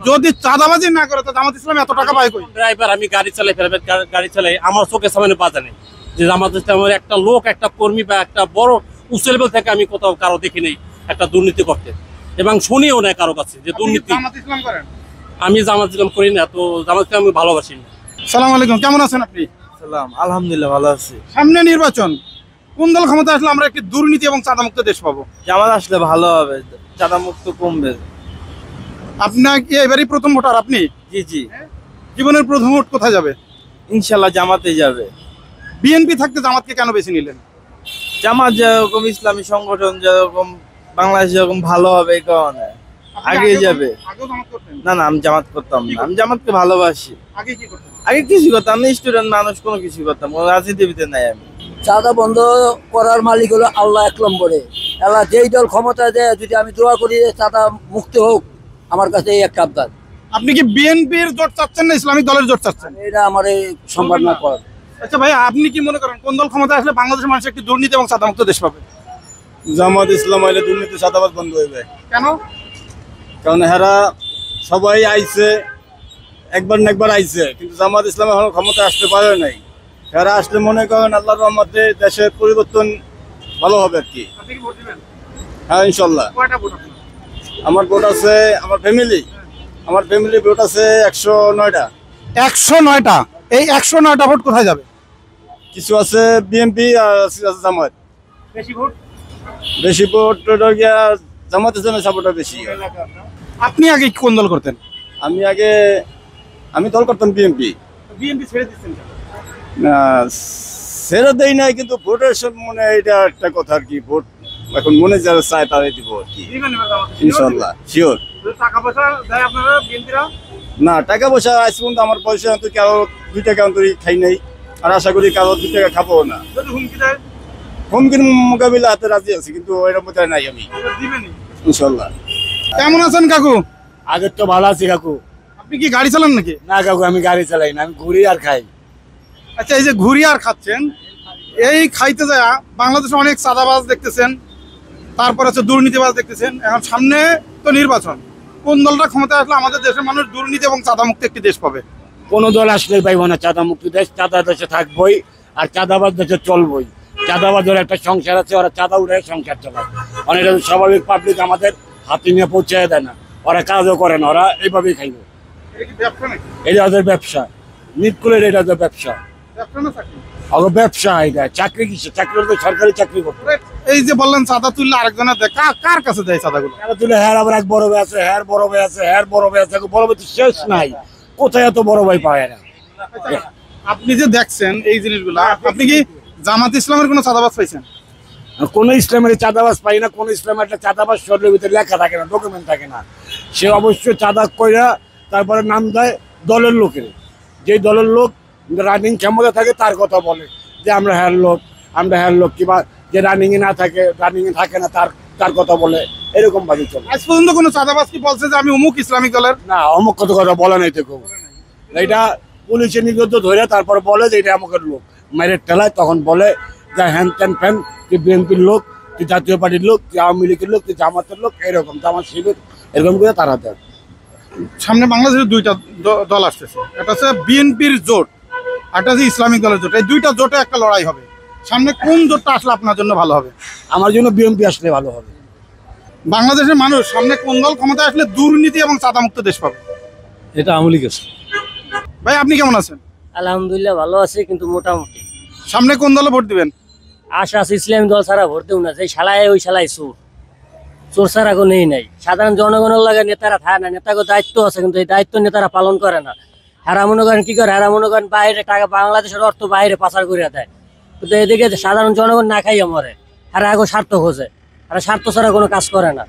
যদি চাঁদাবাজি না করে তো জামাত ইসলাম এত টাকা পায় কই? ড্রাইভার, আমি গাড়ি চালাই, প্রাইভেট গাড়ি চালাই, আমার চোখের সামনে বাজা নেই যে জামাত ইসলামের একটা লোক, একটা কর্মী বা একটা বড় উচ্চ লেভেল থেকে আমি কোথাও কারো দেখি নেই একটা দুর্নীতি করতে, এবং শুনিও না কারো কাছে যে দুর্নীতি। আমি জামাত ইসলাম করি না, তো জামাত ইসলাম আমি ভালোবাসি না। সালাম আলাইকুম, কেমন আছেন আপনি? আলহামদুলিল্লাহ ভালো আছি। সামনে নির্বাচন, কোন দল ক্ষমতা আসলে আমরা একটি দুর্নীতি এবং চাঁদামুক্ত দেশ পাবো? জামাত আসলে ভালো হবে, চাঁদামুক্ত কমবে। আপনার কি এবারই প্রথম ভোটার আপনি? জি জি। জীবনের প্রথম ভোট কোথায় যাবে? ইনশাল্লাহ জামাতে যাবে। বিএনপি থাকতে জামাতকে কেন বেছে নিলেন? জামাত যেরকম ইসলামী সংগঠন, যেরকম বাংলাদেশ যেরকম ভালো হবে এই কারণে আগে যাবে। না না, আমি জামাত করতাম না, আমি জামাতকে ভালোবাসি। আগে কিছু করতাম না, স্টুডেন্ট মানুষ, কোনো কিছু করতাম, রাজনীতিবিদে নাই আমি। চাঁদা বন্ধ করার মালিক হলো আল্লাহ 1 নম্বরে। এলা যেই দল ক্ষমতা দেয়, যদি আমি দোয়া করি চাঁদা মুক্ত হোক, আমার কাছে এই একটা আবদার। আপনি কি বিএনপির জোট চাচ্ছেন না ইসলামিক দলের জোট চাচ্ছেন? এটা আমার সম্ভব না করার। আচ্ছা ভাই, আপনি কি মনে করেন কোন দল ক্ষমতা আসলে বাংলাদেশের মানুষ একটি দুর্নীতি এবং চাঁদামুক্ত দেশ পাবে? জামাত ইসলাম হইলে দুর্নীতি চাঁদাবাজ বন্ধ হয়ে যায়। কেন? কারণ হেরা সবাই আইছে একবার না একবার আইছে, কিন্তু জামাত ইসলাম এখন ক্ষমতা আসতে পারে নাই। এরা আসলে মনে করেন আল্লাহর রহমতে দেশের পরিবর্তন ভালো হবে আর কি। আপনি কি ভোট দিবেন? হ্যাঁ ইনশাল্লাহ। কয়টা ভোট আপনার? আমার ভোট আছে, আমার ফ্যামিলি ভোট আছে 109টা। 109টা। এই 109টা ভোট কোথায় যাবে? কিছু আছে বিএনপি আর আছে জামাত। বেশি ভোট গিয়া জামাত ইসলামের সাপোর্টটা বেশি। আপনি আগে কোন দল করতেন? আমি দল করতাম বিএনপি। বিএনপি ছেড়ে দিচ্ছেন কেন? না ছেড়ে দেই নাই, কিন্তু ভোটের মানে এটা একটা কথা আর কি। ভোট এখন মনে যারা চায় তারাই দিব আর কি। ইনশাল্লাহ শিওর। টাকা পয়সা দেয় আপনারা বিএনপিরা? না টাকা পয়সা আজ পর্যন্ত আমার পয়সা অন্তত কারো 2 টাকা অন্তরি খাই নাই, আর আশা করি কারো 2 টাকা খাবো না। যদি হুমকি দেয়? হুমকির মোকাবিলা হাতে রাজি আছি, কিন্তু ওইরকম মতো নাই আমি। দিবেনই ইনশাল্লাহ। কেমন আছেন কাকু? আগের তো ভালো আছি কাকু। আপনি কি গাড়ি চালান নাকি? না কাকু, আমি গাড়ি চালাই না, আমি ঘুরি আর খাই। আচ্ছা, এই যে ঘুরি আর খাচ্ছেন, এই খাইতে যায় বাংলাদেশে অনেক চাঁদাবাজ দেখতেছেন, তারপর হচ্ছে দুর্নীতিবাজ দেখতেছেন। এখন সামনে তো নির্বাচন, কোন দলটা ক্ষমতায় আসলে আমাদের দেশের মানুষ দুর্নীতি এবং চাঁদা মুক্ত একটি দেশ পাবে? কোনো দল আসলে পাইব না চাঁদা মুক্তি দেশ। চাঁদা দেশে থাকবই, আর চাঁদাবাজ দেশে চলবই। চাঁদাবাজের একটা সংসার আছে, ওরা চাঁদা উঠে সংসার চালায়। অনেক স্বাভাবিক পাবলিক আমাদের হাতে নিয়ে পৌঁছায় দেয় না, ওরা কাজও করে না, ওরা এইভাবেই খাইব। এটা ওদের ব্যবসা, নিটকুলের এটা ওদের ব্যবসা। ব্যবসা এটা, চাকরি কিসে? চাকরি তো সরকারি চাকরি করতে। এই যে বললেন চাঁদা তুললে আরেকজনের দেয়, কার কাছে দেয় চাঁদাগুলো? চাঁদা তুলে হ্যাঁ আবার এক বড় ভাই আছে, হ্যাঁ বড় ভাই আছে, হ্যাঁ বড় ভাই আছে, বড় ভাই তো শেষ নাই। কোথায় এত বড় ভাই পায় না? আপনি যে দেখছেন এই জিনিসগুলো, আপনি কি জামাত ইসলামের কোনো চাঁদাবাজ পাইছেন? কোন ইসলামের চাঁদাবাজ পাই না। কোন ইসলামের একটা চাঁদাবাজ শরীরের ভিতরে লেখা থাকে না, ডকুমেন্ট থাকে না। সে অবশ্যই চাঁদা কইরা তারপরে নাম দেয় দলের লোকের। যে দলের লোক রানিং ক্ষমতা থাকে তার কথা বলে যে আমরা হ্যার লোক, কিংবা যে রানিং এ না থাকে, রানিং এ থাকে না তার কথা বলে। এরকম ভাবে চলে। আজ পর্যন্ত কোনো চাঁদাবাজ কি বলছে যে আমি অমুক ইসলামিক দলের? না, অমুক কথা বলে নাই তো কেউ। এটা পুলিশে নির্গত ধরে তারপর বলে যে এটা আমাকে লোক মেরের ঠেলায়, তখন বলে যে হ্যান ত্যান ফ্যান, তুই বিএনপির লোক, তুই জাতীয় পার্টির লোক, তুই আওয়ামী লীগের লোক, তুই জামাতের লোক, এরকম জামাত শিবির, এরকম করে তারা দেয়। সামনে বাংলাদেশের দুইটা দল আসতেছে, একটা হচ্ছে বিএনপির জোট, একটা হচ্ছে ইসলামিক দলের জোট। এই দুইটা জোটে একটা লড়াই হবে। সামনে কোন জোটটা আসলে আপনার জন্য ভালো হবে? আমার জন্য বিএনপি আসলে ভালো হবে। বাংলাদেশের মানুষ সামনে কোন দল ক্ষমতায় আসলে দুর্নীতি এবং চাঁদামুক্ত দেশ পাবে? এটা আওয়ামী লীগ আছে। ভাই আপনি কেমন আছেন? আলহামদুলিল্লাহ ভালো আছে, কিন্তু মোটামুটি। সামনে কোন দলে ভোট দিবেন? আশা আছে ইসলামী দল ছাড়া ভোট দেব না। যে শালায় ওই শালায় চোর ছাড়া কোনো নেই। সাধারণ জনগণের লাগে নেতারা থাকে না, নেতাকে দায়িত্ব আছে, কিন্তু এই দায়িত্ব নেতারা পালন করে না। হারা মনে করেন কি করে, হারা মনে করেন বাইরে টাকা, বাংলাদেশের অর্থ বাইরে পাচার করে দেয়, কিন্তু এদিকে সাধারণ জনগণ না খাইয়া মরে। হারা আগে স্বার্থ খোঁজে, আর স্বার্থ ছাড়া কোনো কাজ করে না।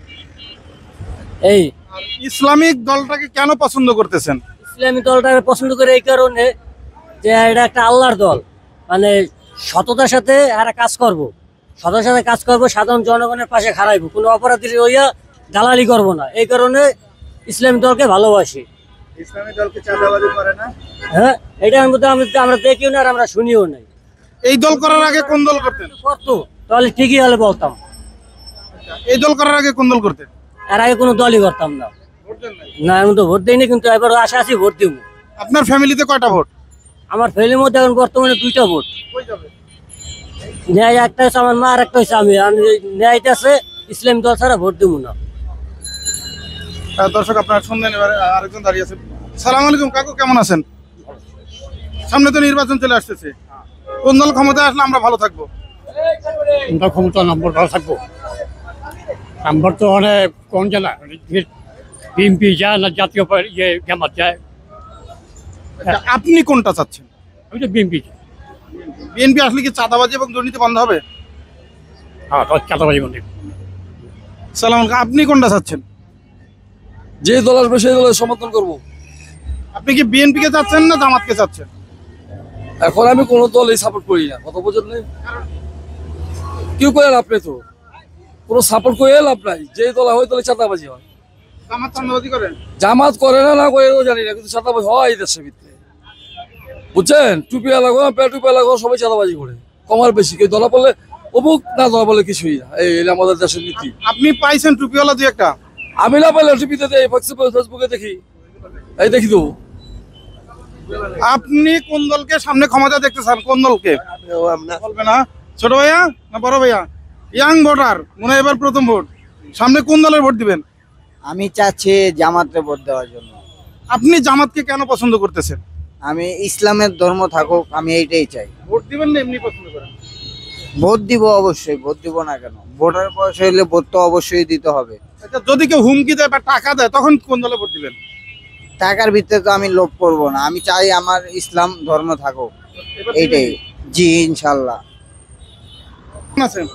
এই ইসলামিক দলটাকে কেন পছন্দ করতেছেন? ইসলামী দলটাকে পছন্দ করে এই কারণে যে এটা একটা আল্লাহর দল, মানে সততার সাথে এরা কাজ করব, সততার সাথে কাজ করব, সাধারণ জনগণের পাশে খাড়াইবো, কোনো অপরাধীর হইয়া দালালি করব না। এই কারণে ইসলামী দলকে ভালোবাসি। ইসলামী দলকে চাঁদাবাজি করে না? হ্যাঁ, এটার মধ্যে আমরা দেখিও না আর আমরা শুনিও নাই। এই দল করার আগে কোন দল করতেন? করতো তাহলে ঠিকই হলে বলতাম। এই দল করার আগে কোন দল করতেন? এর আগে কোনো দলই করতাম না। না, আমি তো ভোট দিইনি, কিন্তু এবার আশা আছি ভোট দিব। আপনার ফ্যামিলিতে কয়টা ভোট? আমার ফ্যামিলির মধ্যে এখন বর্তমানে 2টা ভোট। ন্যায় একটা হচ্ছে আমার মা, আর একটা হচ্ছে আমি। ন্যায়টা আছে, ইসলামী দল ছাড়া ভোট দিব না। দর্শক আপনারা শুনলেন, এবারে আরেকজন দাঁড়িয়ে আছে। সালাম আলাইকুম কাকু, কেমন আছেন? সামনে তো নির্বাচন চলে আসতেছে, কোন দল ক্ষমতায় আসলে আমরা ভালো থাকবো? আমরা ক্ষমতা নম্বর ভালো থাকবো। নম্বর তো অনেক কোন জেলা বিএনপি যায় না, জাতীয় জামাত যায়। আপনি কোনটা চাচ্ছেন? আমি তো বিএনপি। বিএনপি আসলে কি চাঁদাবাজি এবং দুর্নীতি বন্ধ হবে? হ্যাঁ, চাঁদাবাজি বন্ধ। সালাম আলাইকুম, আপনি কোনটা চাচ্ছেন? যে দল আসবে সেই দলের সমর্থন করব। আপনি কি বিএনপি কে চাচ্ছেন না জামাতকে চাচ্ছেন? এখন আমি কোনো দলই সাপোর্ট করি না। কত বোঝেন নেই কেউ করে লাভ নেই, তো কোনো সাপোর্ট করে লাভ নাই। যে দল হয় দলে চাঁদাবাজি হয়। জামাত চাঁদাবাজি করে? জামাত করে না করে জানি না, কিন্তু চাঁদাবাজি হয় এই দেশের ভিতরে, বুঝছেন? টুপি লাগো, টুপি লাগো, সবাই চাঁদাবাজি করে, কমার বেশি। কেউ ধরা পড়লে অমুক, না ধরা পড়লে কিছুই না। এই আমাদের দেশের নীতি। আপনি পাইছেন টুপিওয়ালা দুই একটা? আমি না পাইলে টিভিতে ফেসবুকে দেখি, এই দেখি তো আপনি কোন দলকে সামনে ক্ষমতা দেখতে চান? কোন দলকে বলবে না? ছোট ভাইয়া না বড় ভাইয়া? ইয়াং ভোটার মনে হয় এবার প্রথম ভোট, সামনে কোন দলের ভোট দিবেন? আমি চাচ্ছি জামাতে ভোট দেওয়ার জন্য। আপনি জামাতকে কেন পছন্দ করতেছেন? আমি ইসলামের ধর্ম থাকুক, আমি এইটাই চাই। ভোট দিবেন না এমনি পছন্দ করেন? ভোট দিব অবশ্যই, ভোট দিব না কেন? ভোটার বয়স হইলে ভোট তো অবশ্যই দিতে হবে। আচ্ছা, যদি কেউ হুমকি দেয় বা টাকা দেয় তখন কোন দলে ভোট দিবেন? টাকার ভিতরে তো আমি লোভ করব না, আমি চাই আমার ইসলাম ধর্ম থাকুক, এইটাই। জি ইনশাল্লাহ। কেমন আছেন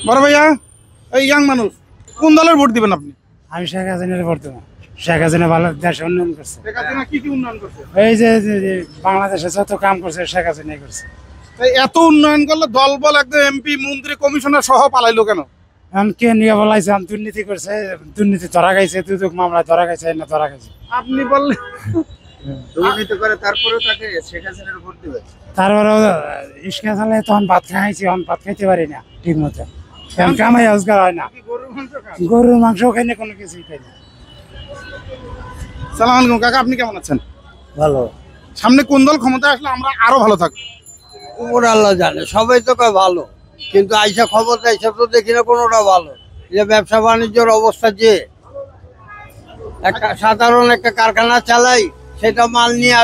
বড় ভাইয়া? এই ইয়াং মানুষ, কোন দলের ভোট দিবেন আপনি? আমি শেখ হাসিনার ভোট দেবো। শেখ হাসিনা ভালো দেশ উন্নয়ন করছে। শেখ হাসিনা কি কি উন্নয়ন করছে? এই যে বাংলাদেশে যত কাম করছে শেখ হাসিনাই করছে। তাই এত উন্নয়ন করলে দল বল একদম এমপি মন্ত্রী কমিশনার সহ পালাইলো কেন? এখন কে নিয়ে বলাইছে দুর্নীতি করছে, দুর্নীতি ধরা খাইছে, দুদক মামলায় ধরা খাইছে, না ধরা খাইছে। আপনি বললেন দুর্নীতি করে তারপরেও তাকে শেখ হাসিনার ভোট দিবে। তারপরেও ইস্কা চালে তখন ভাত খাইছি, এখন ভাত খাইতে পারি না ঠিক মতো, এখন কামাই রোজগার হয় না। গরুর মাংস খাই না, কোনো কিছুই খাই না। সালাম আলাইকুম কাকা, আপনি কেমন আছেন? ভালো। সামনে কোন দল ক্ষমতা আসলে আমরা আরো ভালো থাকবো? উপর আল্লাহ জানে, সবাই তো কয় ভালো, কিন্তু আইসা খবর আইসা তো দেখি না কোনোটা ভালো। যে ব্যবসা বাণিজ্যের অবস্থা, যে একটা সাধারণ একটা কারখানা চালাই, সেটা মাল নিয়ে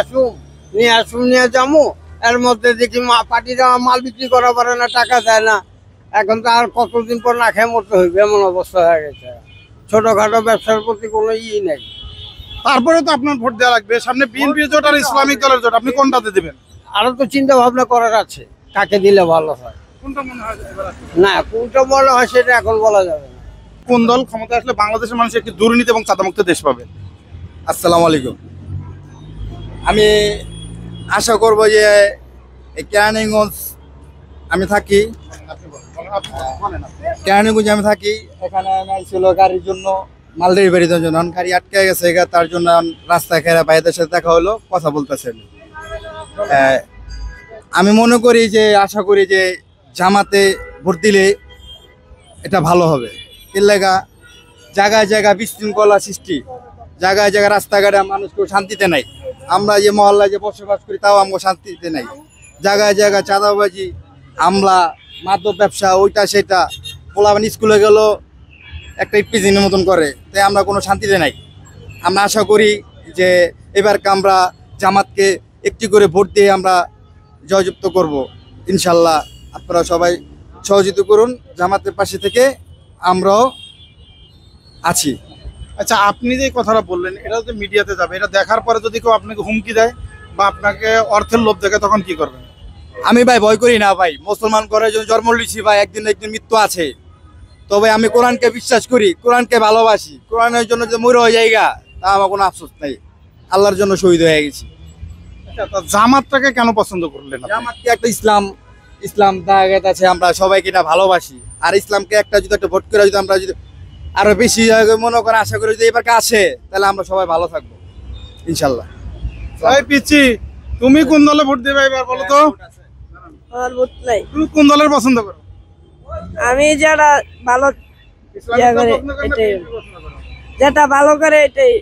আসুন নিয়ে যাবো, এর মধ্যে দেখি পার্টিরা মাল বিক্রি করা পারে না, টাকা দেয় না। এখন তো আর কতদিন পর না খেয়ে মরতে হইবে, এমন অবস্থা হয়ে গেছে। ছোটখাটো ব্যবসার প্রতি কোনো নেই। তারপরে তো আপনার ভোট দেওয়া লাগবে। সামনে বিএনপি জোট আর ইসলামিক দলের জোট, আপনি কোনটাতে দিবেন? আরো তো চিন্তা ভাবনা করার আছে, কাকে দিলে ভালো হয়। কোনটা মনে হয় না, কোনটা মনে হয় সেটা এখন বলা যাবে না। কোন দল ক্ষমতা আসলে বাংলাদেশের মানুষ একটি দুর্নীতি এবং চাঁদামুক্ত দেশ পাবে? আসসালামু আলাইকুম। আমি আশা করব যে কেরানীগঞ্জ আমি থাকি, কেরানীগঞ্জে আমি থাকি। এখানে ছিল গাড়ির জন্য, মাল ডেলিভারি দেওয়ার জন্য, গাড়ি আটকে গেছে, তার জন্য রাস্তায় খেরা ভাইদের সাথে দেখা হলো, কথা বলতেছেন। আমি মনে করি যে, আশা করি যে জামাতে ভোট দিলে এটা ভালো হবে। এর লেগা জায়গায় জায়গায় বিশৃঙ্খলা সৃষ্টি, জায়গায় জায়গায় রাস্তাঘাটে মানুষ কেউ শান্তিতে নাই। আমরা যে মহল্লায় যে বসবাস করি তাও আমাকে শান্তিতে নাই। জায়গায় জায়গায় চাঁদাবাজি, আমলা, মাদক ব্যবসা, ওইটা সেটা। পোলাবান স্কুলে গেল একটা ইপিজিনের মতন করে, তাই আমরা কোনো শান্তিতে নাই। আমরা আশা করি যে এবারকে আমরা জামাতকে একটি করে ভোট দিয়ে আমরা জয়যুক্ত করব ইনশাল্লাহ। আপনারা সবাই সহযোগিতা করুন, জামাতের পাশে থেকে আমরাও আছি। আচ্ছা, আপনি যে কথাটা বললেন, এটা যদি মিডিয়াতে যাবে, এটা দেখার পরে যদি কেউ আপনাকে হুমকি দেয় বা আপনাকে অর্থের লোভ দেখে, তখন কি করবেন? আমি ভাই ভয় করি না ভাই, মুসলমান করে জন্ম লিছি ভাই, একদিন একদিন মৃত্যু আছে। তবে আমি কোরআনকে বিশ্বাস করি, কোরআনকে ভালোবাসি। কোরআনের জন্য যে মরে হয়ে যায়গা, তা আমার কোনো আফসোস নাই, আল্লাহর জন্য শহীদ হয়ে গেছি। জামাতটাকে কেন পছন্দ করলেন? জামাতকে একটা ইসলাম দাগাত আছে, আমরা সবাইকে এটা ভালোবাসি। আর ইসলামকে একটা যদি একটা ভোট করে যদি আমরা যদি আরো বেশি মনে করে, আশা করি যদি এবার আসে, তাহলে আমরা সবাই ভালো থাকবো ইনশাল্লাহ। পিচ্ছি, তুমি কোন দলে ভোট দেবে এবার বলো তো? আমার ভোট নাই। তুমি কোন দলের পছন্দ করো? আমি যারা ভালো যেটা ভালো করে এটাই।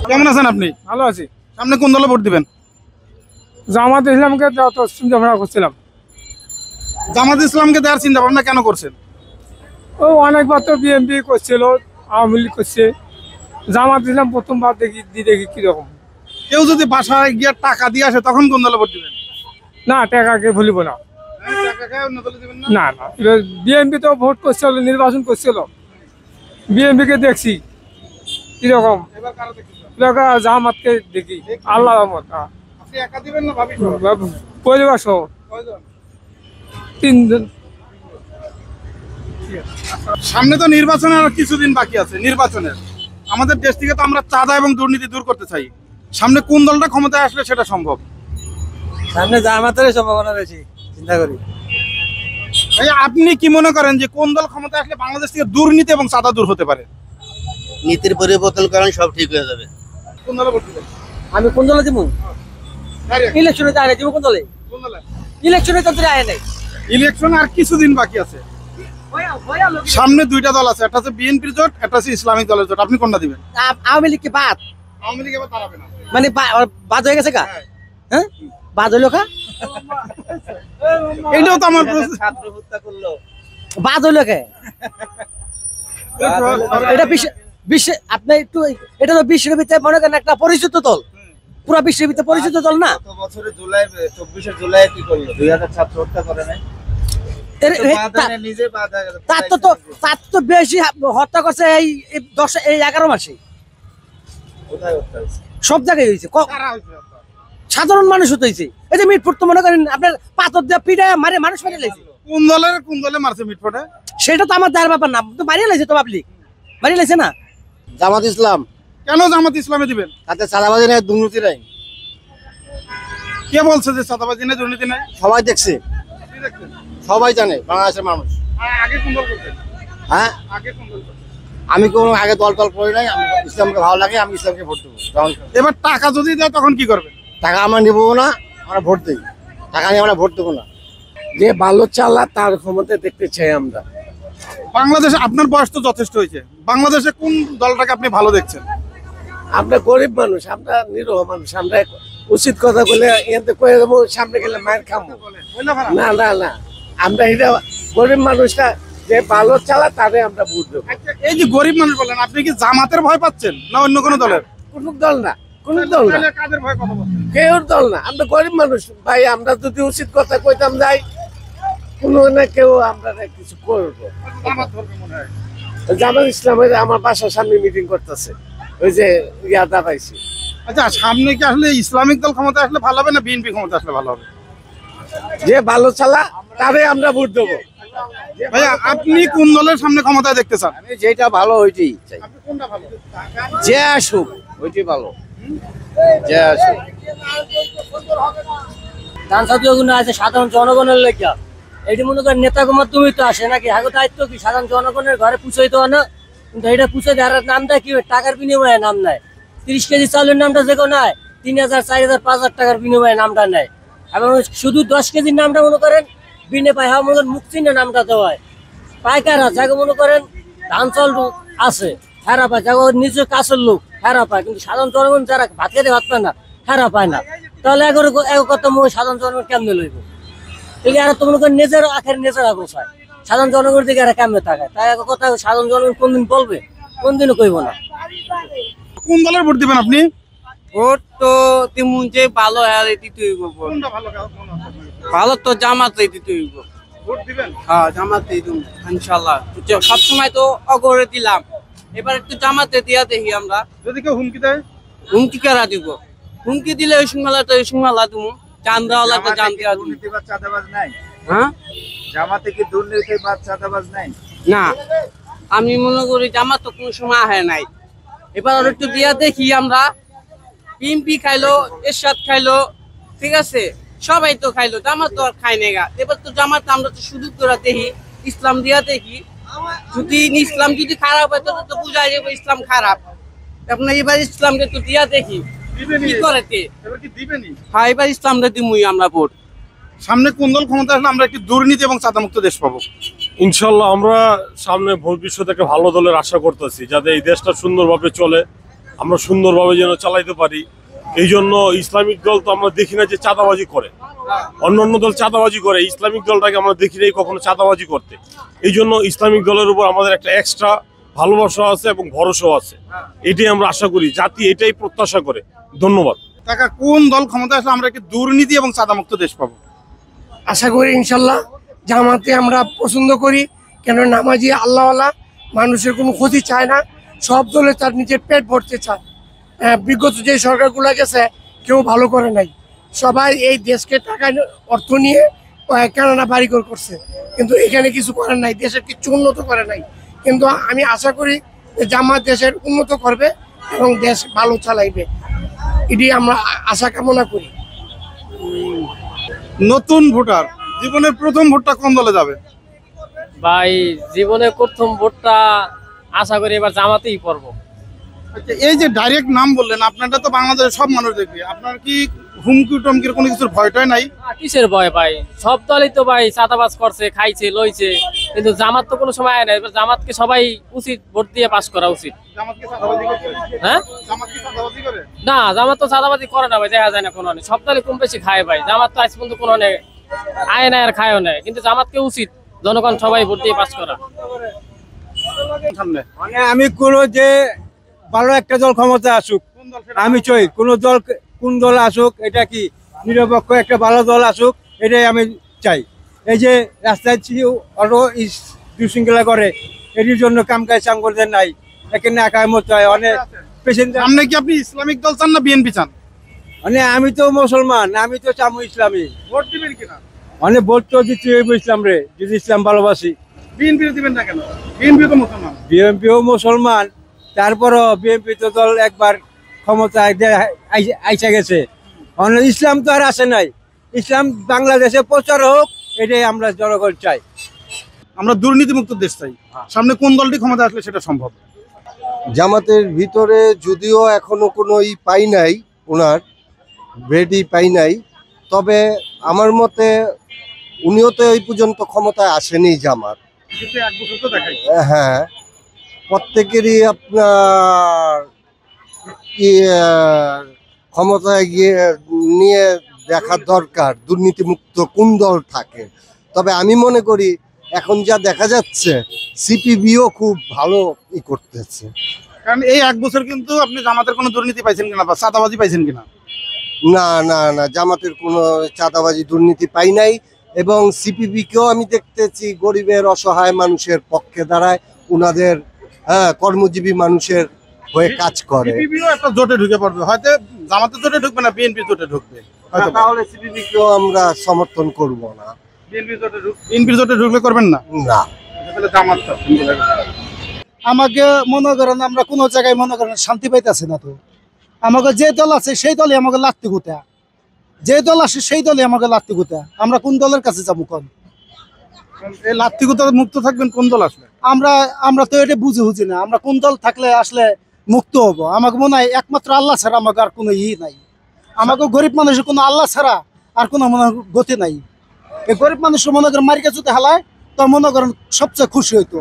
কেমন আছেন আপনি? ভালো আছি। সামনে কোন দলে ভোট দিবেন? জামাত ইসলামকে তো চিন্তা ভাবনা করছিলাম। জামাত ইসলামকে দেওয়ার চিন্তা ভাবনা কেন করছেন? ও অনেকবার তো বিএনপি করছিল, আওয়ামী লীগ করছে, জামাত ইসলাম প্রথমবার দেখি কিরকম। কেউ যদি বাসায় গিয়ে টাকা দিয়ে আসে, তখন কোন দলে ভোট দিবেন? না, টাকাকে ভুলিব না। না না, বিএনপি তো ভোট করছিল, নির্বাচন করছিল, বিএনপিকে দেখছি কিরকম। জামাতকে দেখি, আল্লাহ রহমত। পরিবার সহ 3 জন। সামনে তো নির্বাচনের আর কিছুদিন বাকি আছে। নির্বাচনের আমাদের দেশ থেকে তো আমরা চাঁদা এবং দুর্নীতি দূর করতে চাই। সামনে কোন দলটা ক্ষমতায় আসলে সেটা সম্ভব? সামনে জামাতের সম্ভাবনা বেশি, চিন্তা করি। ভাই, আপনি কি মনে করেন যে কোন দল ক্ষমতায় আসলে বাংলাদেশ থেকে দুর্নীতি এবং চাঁদা দূর হতে পারে? নীতির পরিবর্তন করেন, সব ঠিক হয়ে যাবে। কোন দলে ভোট দিবেন? আমি কোন দলে দিব? ইলেকশনে যায় না, দিব কোন দলে? ইলেকশনে তো যায় নাই। ইলেকশন আর কিছুদিন বাকি আছে। সামনে 2টা দল আছে, একটা হচ্ছে বিএনপির জোট, একটা হচ্ছে ইসলামিক দলের জোট। আপনি কোনটা দিবেন? আওয়ামী লীগকে বাদ, আওয়ামী লীগ এবার দাঁড়াবে না। মানে বাদ হয়ে গেছে কা? হ্যাঁ বাদ হইলো কা? এইটাও তো আমার প্রশ্ন। ছাত্র হত্যা করলো, বাদ হইলো কে? এটা বিশ্ব আপনি একটু, এটা তো বিশ্বের ভিতরে মনে করেন একটা পরিচিত দল, পুরা বিশ্বের ভিতরে পরিচিত দল না? গত বছরে জুলাই 24 জুলাই কি করলো? 2000 ছাত্র হত্যা করে নাই? তার তো বেশি হত্যা করছে এই 11 মাসে। সব জায়গায় হয়েছে, সাধারণ মানুষ হতেছে। এই যে মিটফুট তো মনে করেন আপনার পাথর দিয়ে পিঠে মারে মানুষ মারিয়ে লাইছে। কোন দলে মারছে মিটফুটে? সেটা তো আমার দেয়ার ব্যাপার না, তো মারিয়ে লাইছে তো পাবলিক, মারিয়ে লাইছে না? জামাত ইসলাম। কেন জামাত ইসলামে দিবেন? তাতে চাঁদাবাজি নাই, দুর্নীতি নাই। কে বলছে যে চাঁদাবাজি নাই, দুর্নীতি নাই? সবাই দেখছে, সবাই জানে বাংলাদেশের মানুষ। আগে কোন দল করতেন? হ্যাঁ আগে কোন দল করতেন? আমি কোনো আগে দল করি নাই, আমি ইসলামকে ভালো লাগে, আমি ইসলামকে ভোট দেবো। এবার টাকা যদি দেয় তখন কি করবে? টাকা আমরা নেবো না, আমরা ভোট দিই। টাকা নিয়ে আমরা ভোট দেবো না। যে ভালো চালা তার ক্ষমতা দেখতে চাই আমরা। বাংলাদেশে আপনার বয়স তো যথেষ্ট হয়েছে, বাংলাদেশে কোন দলটাকে আপনি ভালো দেখছেন? আমরা গরিব মানুষ, আমরা নিরহ মানুষ, আমরা উচিত কথা বলে এতে কয়ে দেবো, সামনে গেলে মায়ের খাবো না। না না, আমরা এটা গরিব মানুষটা যে ভালো চালা তারে আমরা ভোট দেবো। এই যে গরিব মানুষ বলেন, আপনি কি জামাতের ভয় পাচ্ছেন না অন্য কোনো দলের? কোন দল না, কোন দল না, কাদের ভয় কথা বলছেন? কেউ দল না, আমরা গরিব মানুষ ভাই। আমরা যদি উচিত কথা কইতাম যাই, কোনো না কেউ আমরা কিছু করবো। জামাত ইসলামের আমার বাসার সামনে মিটিং করতেছে, ওই যে ইয়াদা পাইছি। আচ্ছা, সামনে কি আসলে ইসলামিক দল ক্ষমতা আসলে ভালো হবে না বিএনপি ক্ষমতা আসলে ভালো হবে? যে ভালো চালা তারে আমরা ভোট দেবো। ভাইয়া, আপনি কোন দলের সামনে ক্ষমতায় দেখতে চান? আমি যেটা ভালো ওইটাই চাই। আপনি কোনটা ভালো? যে আসুক ওইটাই ভালো, যে আসুক। ধান জাতীয় গুণ আছে সাধারণ জনগণের লেখা, এটি মনে করেন নেতার মাধ্যমে তো আসে নাকি? হাগো দায়িত্ব কি সাধারণ জনগণের ঘরে পুষাইতে হয় না? কিন্তু এটা পুষে দেওয়ার নামটা কি টাকার বিনিময়ে নাম নেয়। 30 কেজি চাউলের নামটা যে কেউ নেয় 3000, 4000, 5000 টাকার বিনিময়ে নামটা নেয়। এবং শুধু 10 কেজির নামটা মনে করেন বিনে পায়, মনে করেন মুখ চিহ্নে নামটা দেওয়া হয়। পাইকাররা যাকে মনে করেন ধান চাল আছে হেরা পায়, যাকে নিজের কাছের লোক হেরা পায়, কিন্তু সাধারণ জনগণ যারা ভাত খেতে ভাত পায় না হেরা পায় না। তাহলে এক কথা মনে সাধারণ জনগণ কেমনে লইব? এগুলি আর তো মনে করেন নিজের আখের নিজেরা গোছায়, সাধারণ জনগণের দিকে এরা কেমনে থাকায়। তাই এক কথা সাধারণ জনগণ কোনদিন বলবে? কোনদিনও কইব না। কোন দলের ভোট দিবেন আপনি? ভোট তো তেমন যে ভালো হয় দিতে হইব। কোনটা ভালো? ভালো তো জামাতে দিতে হইব। ভোট দিবেন? হ্যাঁ, জামাতে দিব ইনশাআল্লাহ। সবসময় তো অগরে দিলাম, এবার একটু জামাতে দিয়া দেখি আমরা। যদি কেউ হুমকি দেয়? হুমকি কারা দিব? হুমকি দিলে ওই সুমালা তো ওই সুমালা দিব, জান দেওয়া লাগবে জান দেওয়া দিব। দুর্নীতিবাজ চাঁদাবাজ নাই? হ্যাঁ, জামাতে কি দুর্নীতিবাজ চাঁদাবাজ নাই? না, আমি মনে করি জামাত তো কোনো সময় আহে নাই। এবার আর একটু দিয়া দেখি আমরা। বিএনপি খাইলো, এরশাদ খাইলো, ঠিক আছে, সবাই তো খাইলো, জামাত তো আর খাই নেগা। এবার তো জামাত আমরা তো শুধু করে দেখি, ইসলাম দিয়া দেখি। যদি ইসলাম যদি খারাপ হয় তাহলে তো বুঝাই যাবে ইসলাম খারাপ। আপনার এবার ইসলামকে তো দিয়া দেখি কি করে। এবার কি দিবেনই? হ্যাঁ, এবার ইসলামটা দিমুই আমরা ভোট। সামনে কোন দল ক্ষমতা আসলে আমরা একটি দুর্নীতি এবং চাঁদামুক্ত দেশ পাবো? ইনশাল্লাহ আমরা সামনে ভবিষ্যতে একটা ভালো দলের আশা করতেছি, যাতে এই দেশটা সুন্দরভাবে চলে, আমরা সুন্দরভাবে যেন চালাইতে পারি। এই জন্য ইসলামিক দল তো আমরা দেখি না যে চাঁদাবাজি করে, অন্যান্য দল চাঁদাবাজি করে, ইসলামিক দলটাকে আমরা দেখি নাই কখনো চাঁদাবাজি করতে। এই জন্য ইসলামিক দলের উপর আমাদের একটা এক্সট্রা ভালোবাসা আছে এবং ভরসাও আছে। এটাই আমরা আশা করি, জাতি এটাই প্রত্যাশা করে। ধন্যবাদ। টাকা কোন দল ক্ষমতা আসলে আমরা একটি দুর্নীতি এবং চাঁদামুক্ত দেশ পাবো? আশা করি ইনশাল্লাহ জামাতে আমরা পছন্দ করি, কেন নামাজি আল্লাহওয়ালা, মানুষের কোনো ক্ষতি চায় না, সব দলে তার নিজের পেট ভরতে চায়। বিগত যে সরকারগুলো গেছে কেউ ভালো করে নাই, সবাই এই দেশকে টাকা অর্থ নিয়ে কেননা বাড়িঘর করছে, কিন্তু এখানে কিছু করে নাই, দেশের কিছু উন্নত করে নাই। কিন্তু আমি আশা করি যে জামাত দেশের উন্নত করবে এবং দেশ ভালো চালাইবে, এটি আমরা আশা কামনা করি। নতুন ভোটার, জীবনের প্রথম ভোটটা কোন দলে যাবে? ভাই, জীবনের প্রথম ভোটটা আশা করি এবার জামাতেই পড়বো। আচ্ছা, এই যে ডাইরেক্ট নাম বললেন, আপনারটা তো বাংলাদেশের সব মানুষ দেখবে, আপনার কি হুমকি টমকির কোনো কিছুর ভয়টাই নাই? কিসের ভয় ভাই? সব দলই তো ভাই চাঁদাবাজ করছে, খাইছে, লইছে, কিন্তু জামাত তো কোনো সময় আয় না। এবার জামাতকে সবাই উচিত ভোট দিয়ে পাস করা উচিত। হ্যাঁ না, জামাত তো চাঁদাবাজি করে না ভাই, দেখা যায় না কোনো। সব দলে কম বেশি খায় ভাই, জামাত তো আজ পর্যন্ত কোনো আয় না আর খায়ও না। কিন্তু জামাতকে উচিত জনগণ সবাই ভোট দিয়ে পাস করা। মানে আমি কোনো যে ভালো একটা দল ক্ষমতা আসুক আমি চাই, কোন দল কোন দল আসুক, এটা কি নিরপেক্ষ একটা ভালো দল আসুক, এটাই আমি চাই। এই যে রাস্তায় অটো দুশৃঙ্খলা করে, এটির জন্য কাম কাজ চাম করতে নাই, এখানে একার মতো হয় অনেক পেশেন্ট। আপনি কি আপনি ইসলামিক দল চান না বিএনপি চান? মানে আমি তো মুসলমান, আমি তো চামু ইসলামী। ভোট দিবেন কিনা? মানে ভোট তো দিতে হইব ইসলাম রে, যদি ইসলাম ভালোবাসি। বিএনপি দিবেন না কেন? বিএনপি তো মুসলমান। বিএনপিও মুসলমান, তারপরও বিএনপি তো দল একবার ক্ষমতায় আইসা গেছে, ইসলাম তো আর আসে নাই। ইসলাম বাংলাদেশে প্রচার হোক, এটাই আমরা জনগণ চাই। আমরা দুর্নীতিমুক্ত দেশ চাই। সামনে কোন দলটি ক্ষমতা আসলে সেটা সম্ভব? জামাতের ভিতরে যদিও এখনো কোনো পাই নাই, ওনার ব্রেডই পাই নাই, তবে আমার মতে উনিও তো এই পর্যন্ত ক্ষমতায় আসেনি জামাত। হ্যাঁ, প্রত্যেকেরই আপনার ক্ষমতায় গিয়ে নিয়ে দেখা দরকার দুর্নীতিমুক্ত কোন দল থাকে। তবে আমি মনে করি এখন যা দেখা যাচ্ছে সিপিবিও খুব ভালো করতেছে। কারণ এই 1 বছর কিন্তু আপনি জামাতের কোনো দুর্নীতি পাইছেন কিনা বা চাঁদাবাজি পাইছেন কিনা? না না না, জামাতের কোনো চাঁদাবাজি দুর্নীতি পাই নাই, এবং সিপিবিকেও আমি দেখতেছি গরিবের অসহায় মানুষের পক্ষে দাঁড়ায়, উনাদের কর্মজীবী মানুষের হয়ে কাজ করে। সিপিবিও একটা জোটে ঢুকে পড়বে, হয়তো জামাতের জোটে ঢুকবে না, বিএনপি জোটে ঢুকবে। তাহলে সিপিবিকেও আমরা সমর্থন করব না। বিএনপি জোটে ঢুকলে করবেন না? না। তাহলে জামাতটা আমাকে মনে করেন আমরা কোনো জায়গায় মনে করেন শান্তি পাইতেছি না। তো আমাকে যে দল আছে সেই দলই আমাকে লাগতে গুতা, যে দল আসে সেই দলই আমাকে লাগতে গুতা। আমরা কোন দলের কাছে যাবো? কোন এই লাত্তিগুতা মুক্ত থাকবেন কোন দল আসলে? আমরা তো এটা বুঝি না, আমরা কোন দল থাকলে আসলে মুক্ত হবো। আমাকে মনে হয় একমাত্র আল্লাহ ছাড়া আমাকে আর কোনো নাই। আমাকে গরিব মানুষের কোনো আল্লাহ ছাড়া আর কোনো মনে গতি নাই। এই গরিব মানুষের মনে করেন মারিকে যদি হালায় তো মনে করেন সবচেয়ে খুশি হইতো।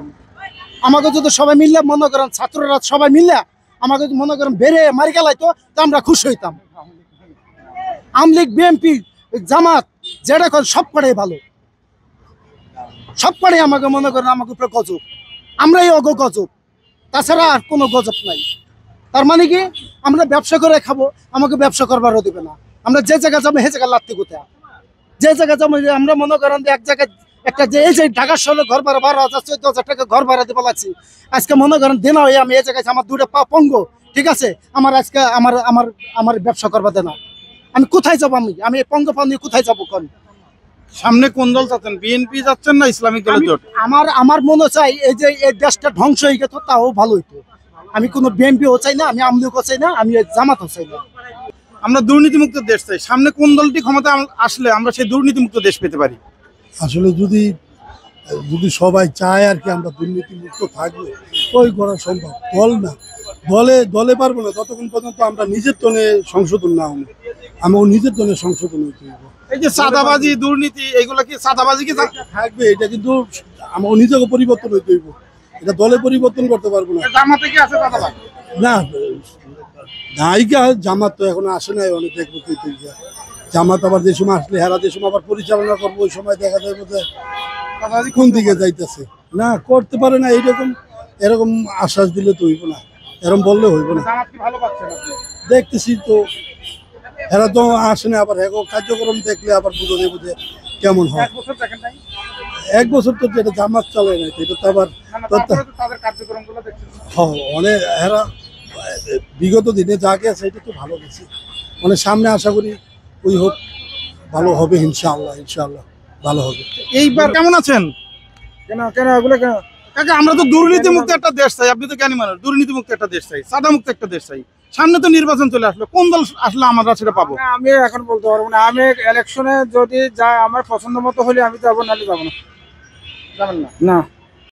আমাকে যদি সবাই মিললে মনে করেন ছাত্ররা সবাই মিললে আমাকে মনে করেন বেড়ে মারি গেলাইতো তো আমরা খুশি হইতাম। আওয়ামী লীগ, বিএনপি, জামাত যেটা করে সব কটাই ভালো, সব কটাই আমাকে মনে করেন আমাকে উপরে গজব, আমরাই অগ গজব, তাছাড়া আর কোনো গজব নাই। তার মানে কি আমরা ব্যবসা করে খাবো, আমাকে ব্যবসা করবারও দেবে না। আমরা যে জায়গায় যাবো সে জায়গায় লাত্তি কোথা, যে জায়গায় যাবো আমরা মনে করেন এক জায়গায় একটা যে এই যে ঢাকা শহরে ঘর ভাড়া 12,000 14,000 টাকা ঘর ভাড়া দিতে লাগছি। আজকে মনে করেন দিন হয়ে আমি এই জায়গায় আমার 2টা পা পঙ্গ, ঠিক আছে, আমার আজকে আমার ব্যবসা করবা দেনা। আমি কোথায় যাবো? আমি এই পঙ্গ পা নিয়ে কোথায় যাবো? কোন সামনে কোন দল চাচ্ছেন? বিএনপি যাচ্ছেন না ইসলামিক দলের জোট? আমার মনে চাই এই যে এই দেশটা ধ্বংস হয়ে গেত তাও ভালো হইতো। আমি কোনো বিএনপিও চাই না, আমি আওয়ামী লীগও চাই না, আমি জামাতও চাই না। আমরা দুর্নীতিমুক্ত দেশ চাই। সামনে কোন দলটি ক্ষমতা আসলে আমরা সেই দুর্নীতিমুক্ত দেশ পেতে পারি? আসলে যদি সবাই চায় আর কি আমরা দুর্নীতিমুক্ত থাকবো, ওই করা সম্ভব। দল না, দলে পারবো না ততক্ষণ পর্যন্ত আমরা নিজের তনে সংশোধন না হবো। আমরা নিজের তনে সংশোধন হইতে হবে। এই যে চাঁদাবাজি দুর্নীতি এগুলো কি চাঁদাবাজি কি থাকবে? এটা কিন্তু আমার নিজেকে পরিবর্তন হইতে হইব, এটা দলে পরিবর্তন করতে পারবো না। জামাতে কি আছে চাঁদাবাজ? না, নায়িকা জামাত তো এখন আসে নাই, অনেক দেখবো। জামাত আবার যে সময় আসলে হেরা যে সময় আবার পরিচালনা করবো ওই সময় দেখা যাবে যে কোন দিকে যাইতেছে। না, করতে পারে না, এরকম আশ্বাস দিলে তো হইব না, এরকম বললে হইব না। দেখতেছি তো এরা তো আসে না, আবার কার্যক্রম দেখলে আবার বুঝে দেবো যে কেমন হয়। 1 বছর তো যেটা জামাত চলে না, এটা তো আবার অনেক এরা বিগত দিনে যা গেছে এটা তো ভালো গেছে। মানে সামনে আশা করি ওই হোক, ভালো হবে ইনশাআল্লাহ, ইনশাআল্লাহ ভালো হবে। এইবার কেমন আছেন? কেন এগুলো কেন কাকা? আমরা তো দুর্নীতিমুক্ত একটা দেশ চাই, আপনি তো জ্ঞানী মানুষ। দুর্নীতিমুক্ত একটা দেশ চাই, সাদামুক্ত একটা দেশ চাই। সামনে তো নির্বাচন চলে আসলো, কোন দল আসলে আমরা সেটা পাবো? আমি এখন বলতে পারবো না। আমি ইলেকশনে যদি যা আমার পছন্দ মতো হলে আমি যাবো, নাহলে যাবো না। যাবেন না? না।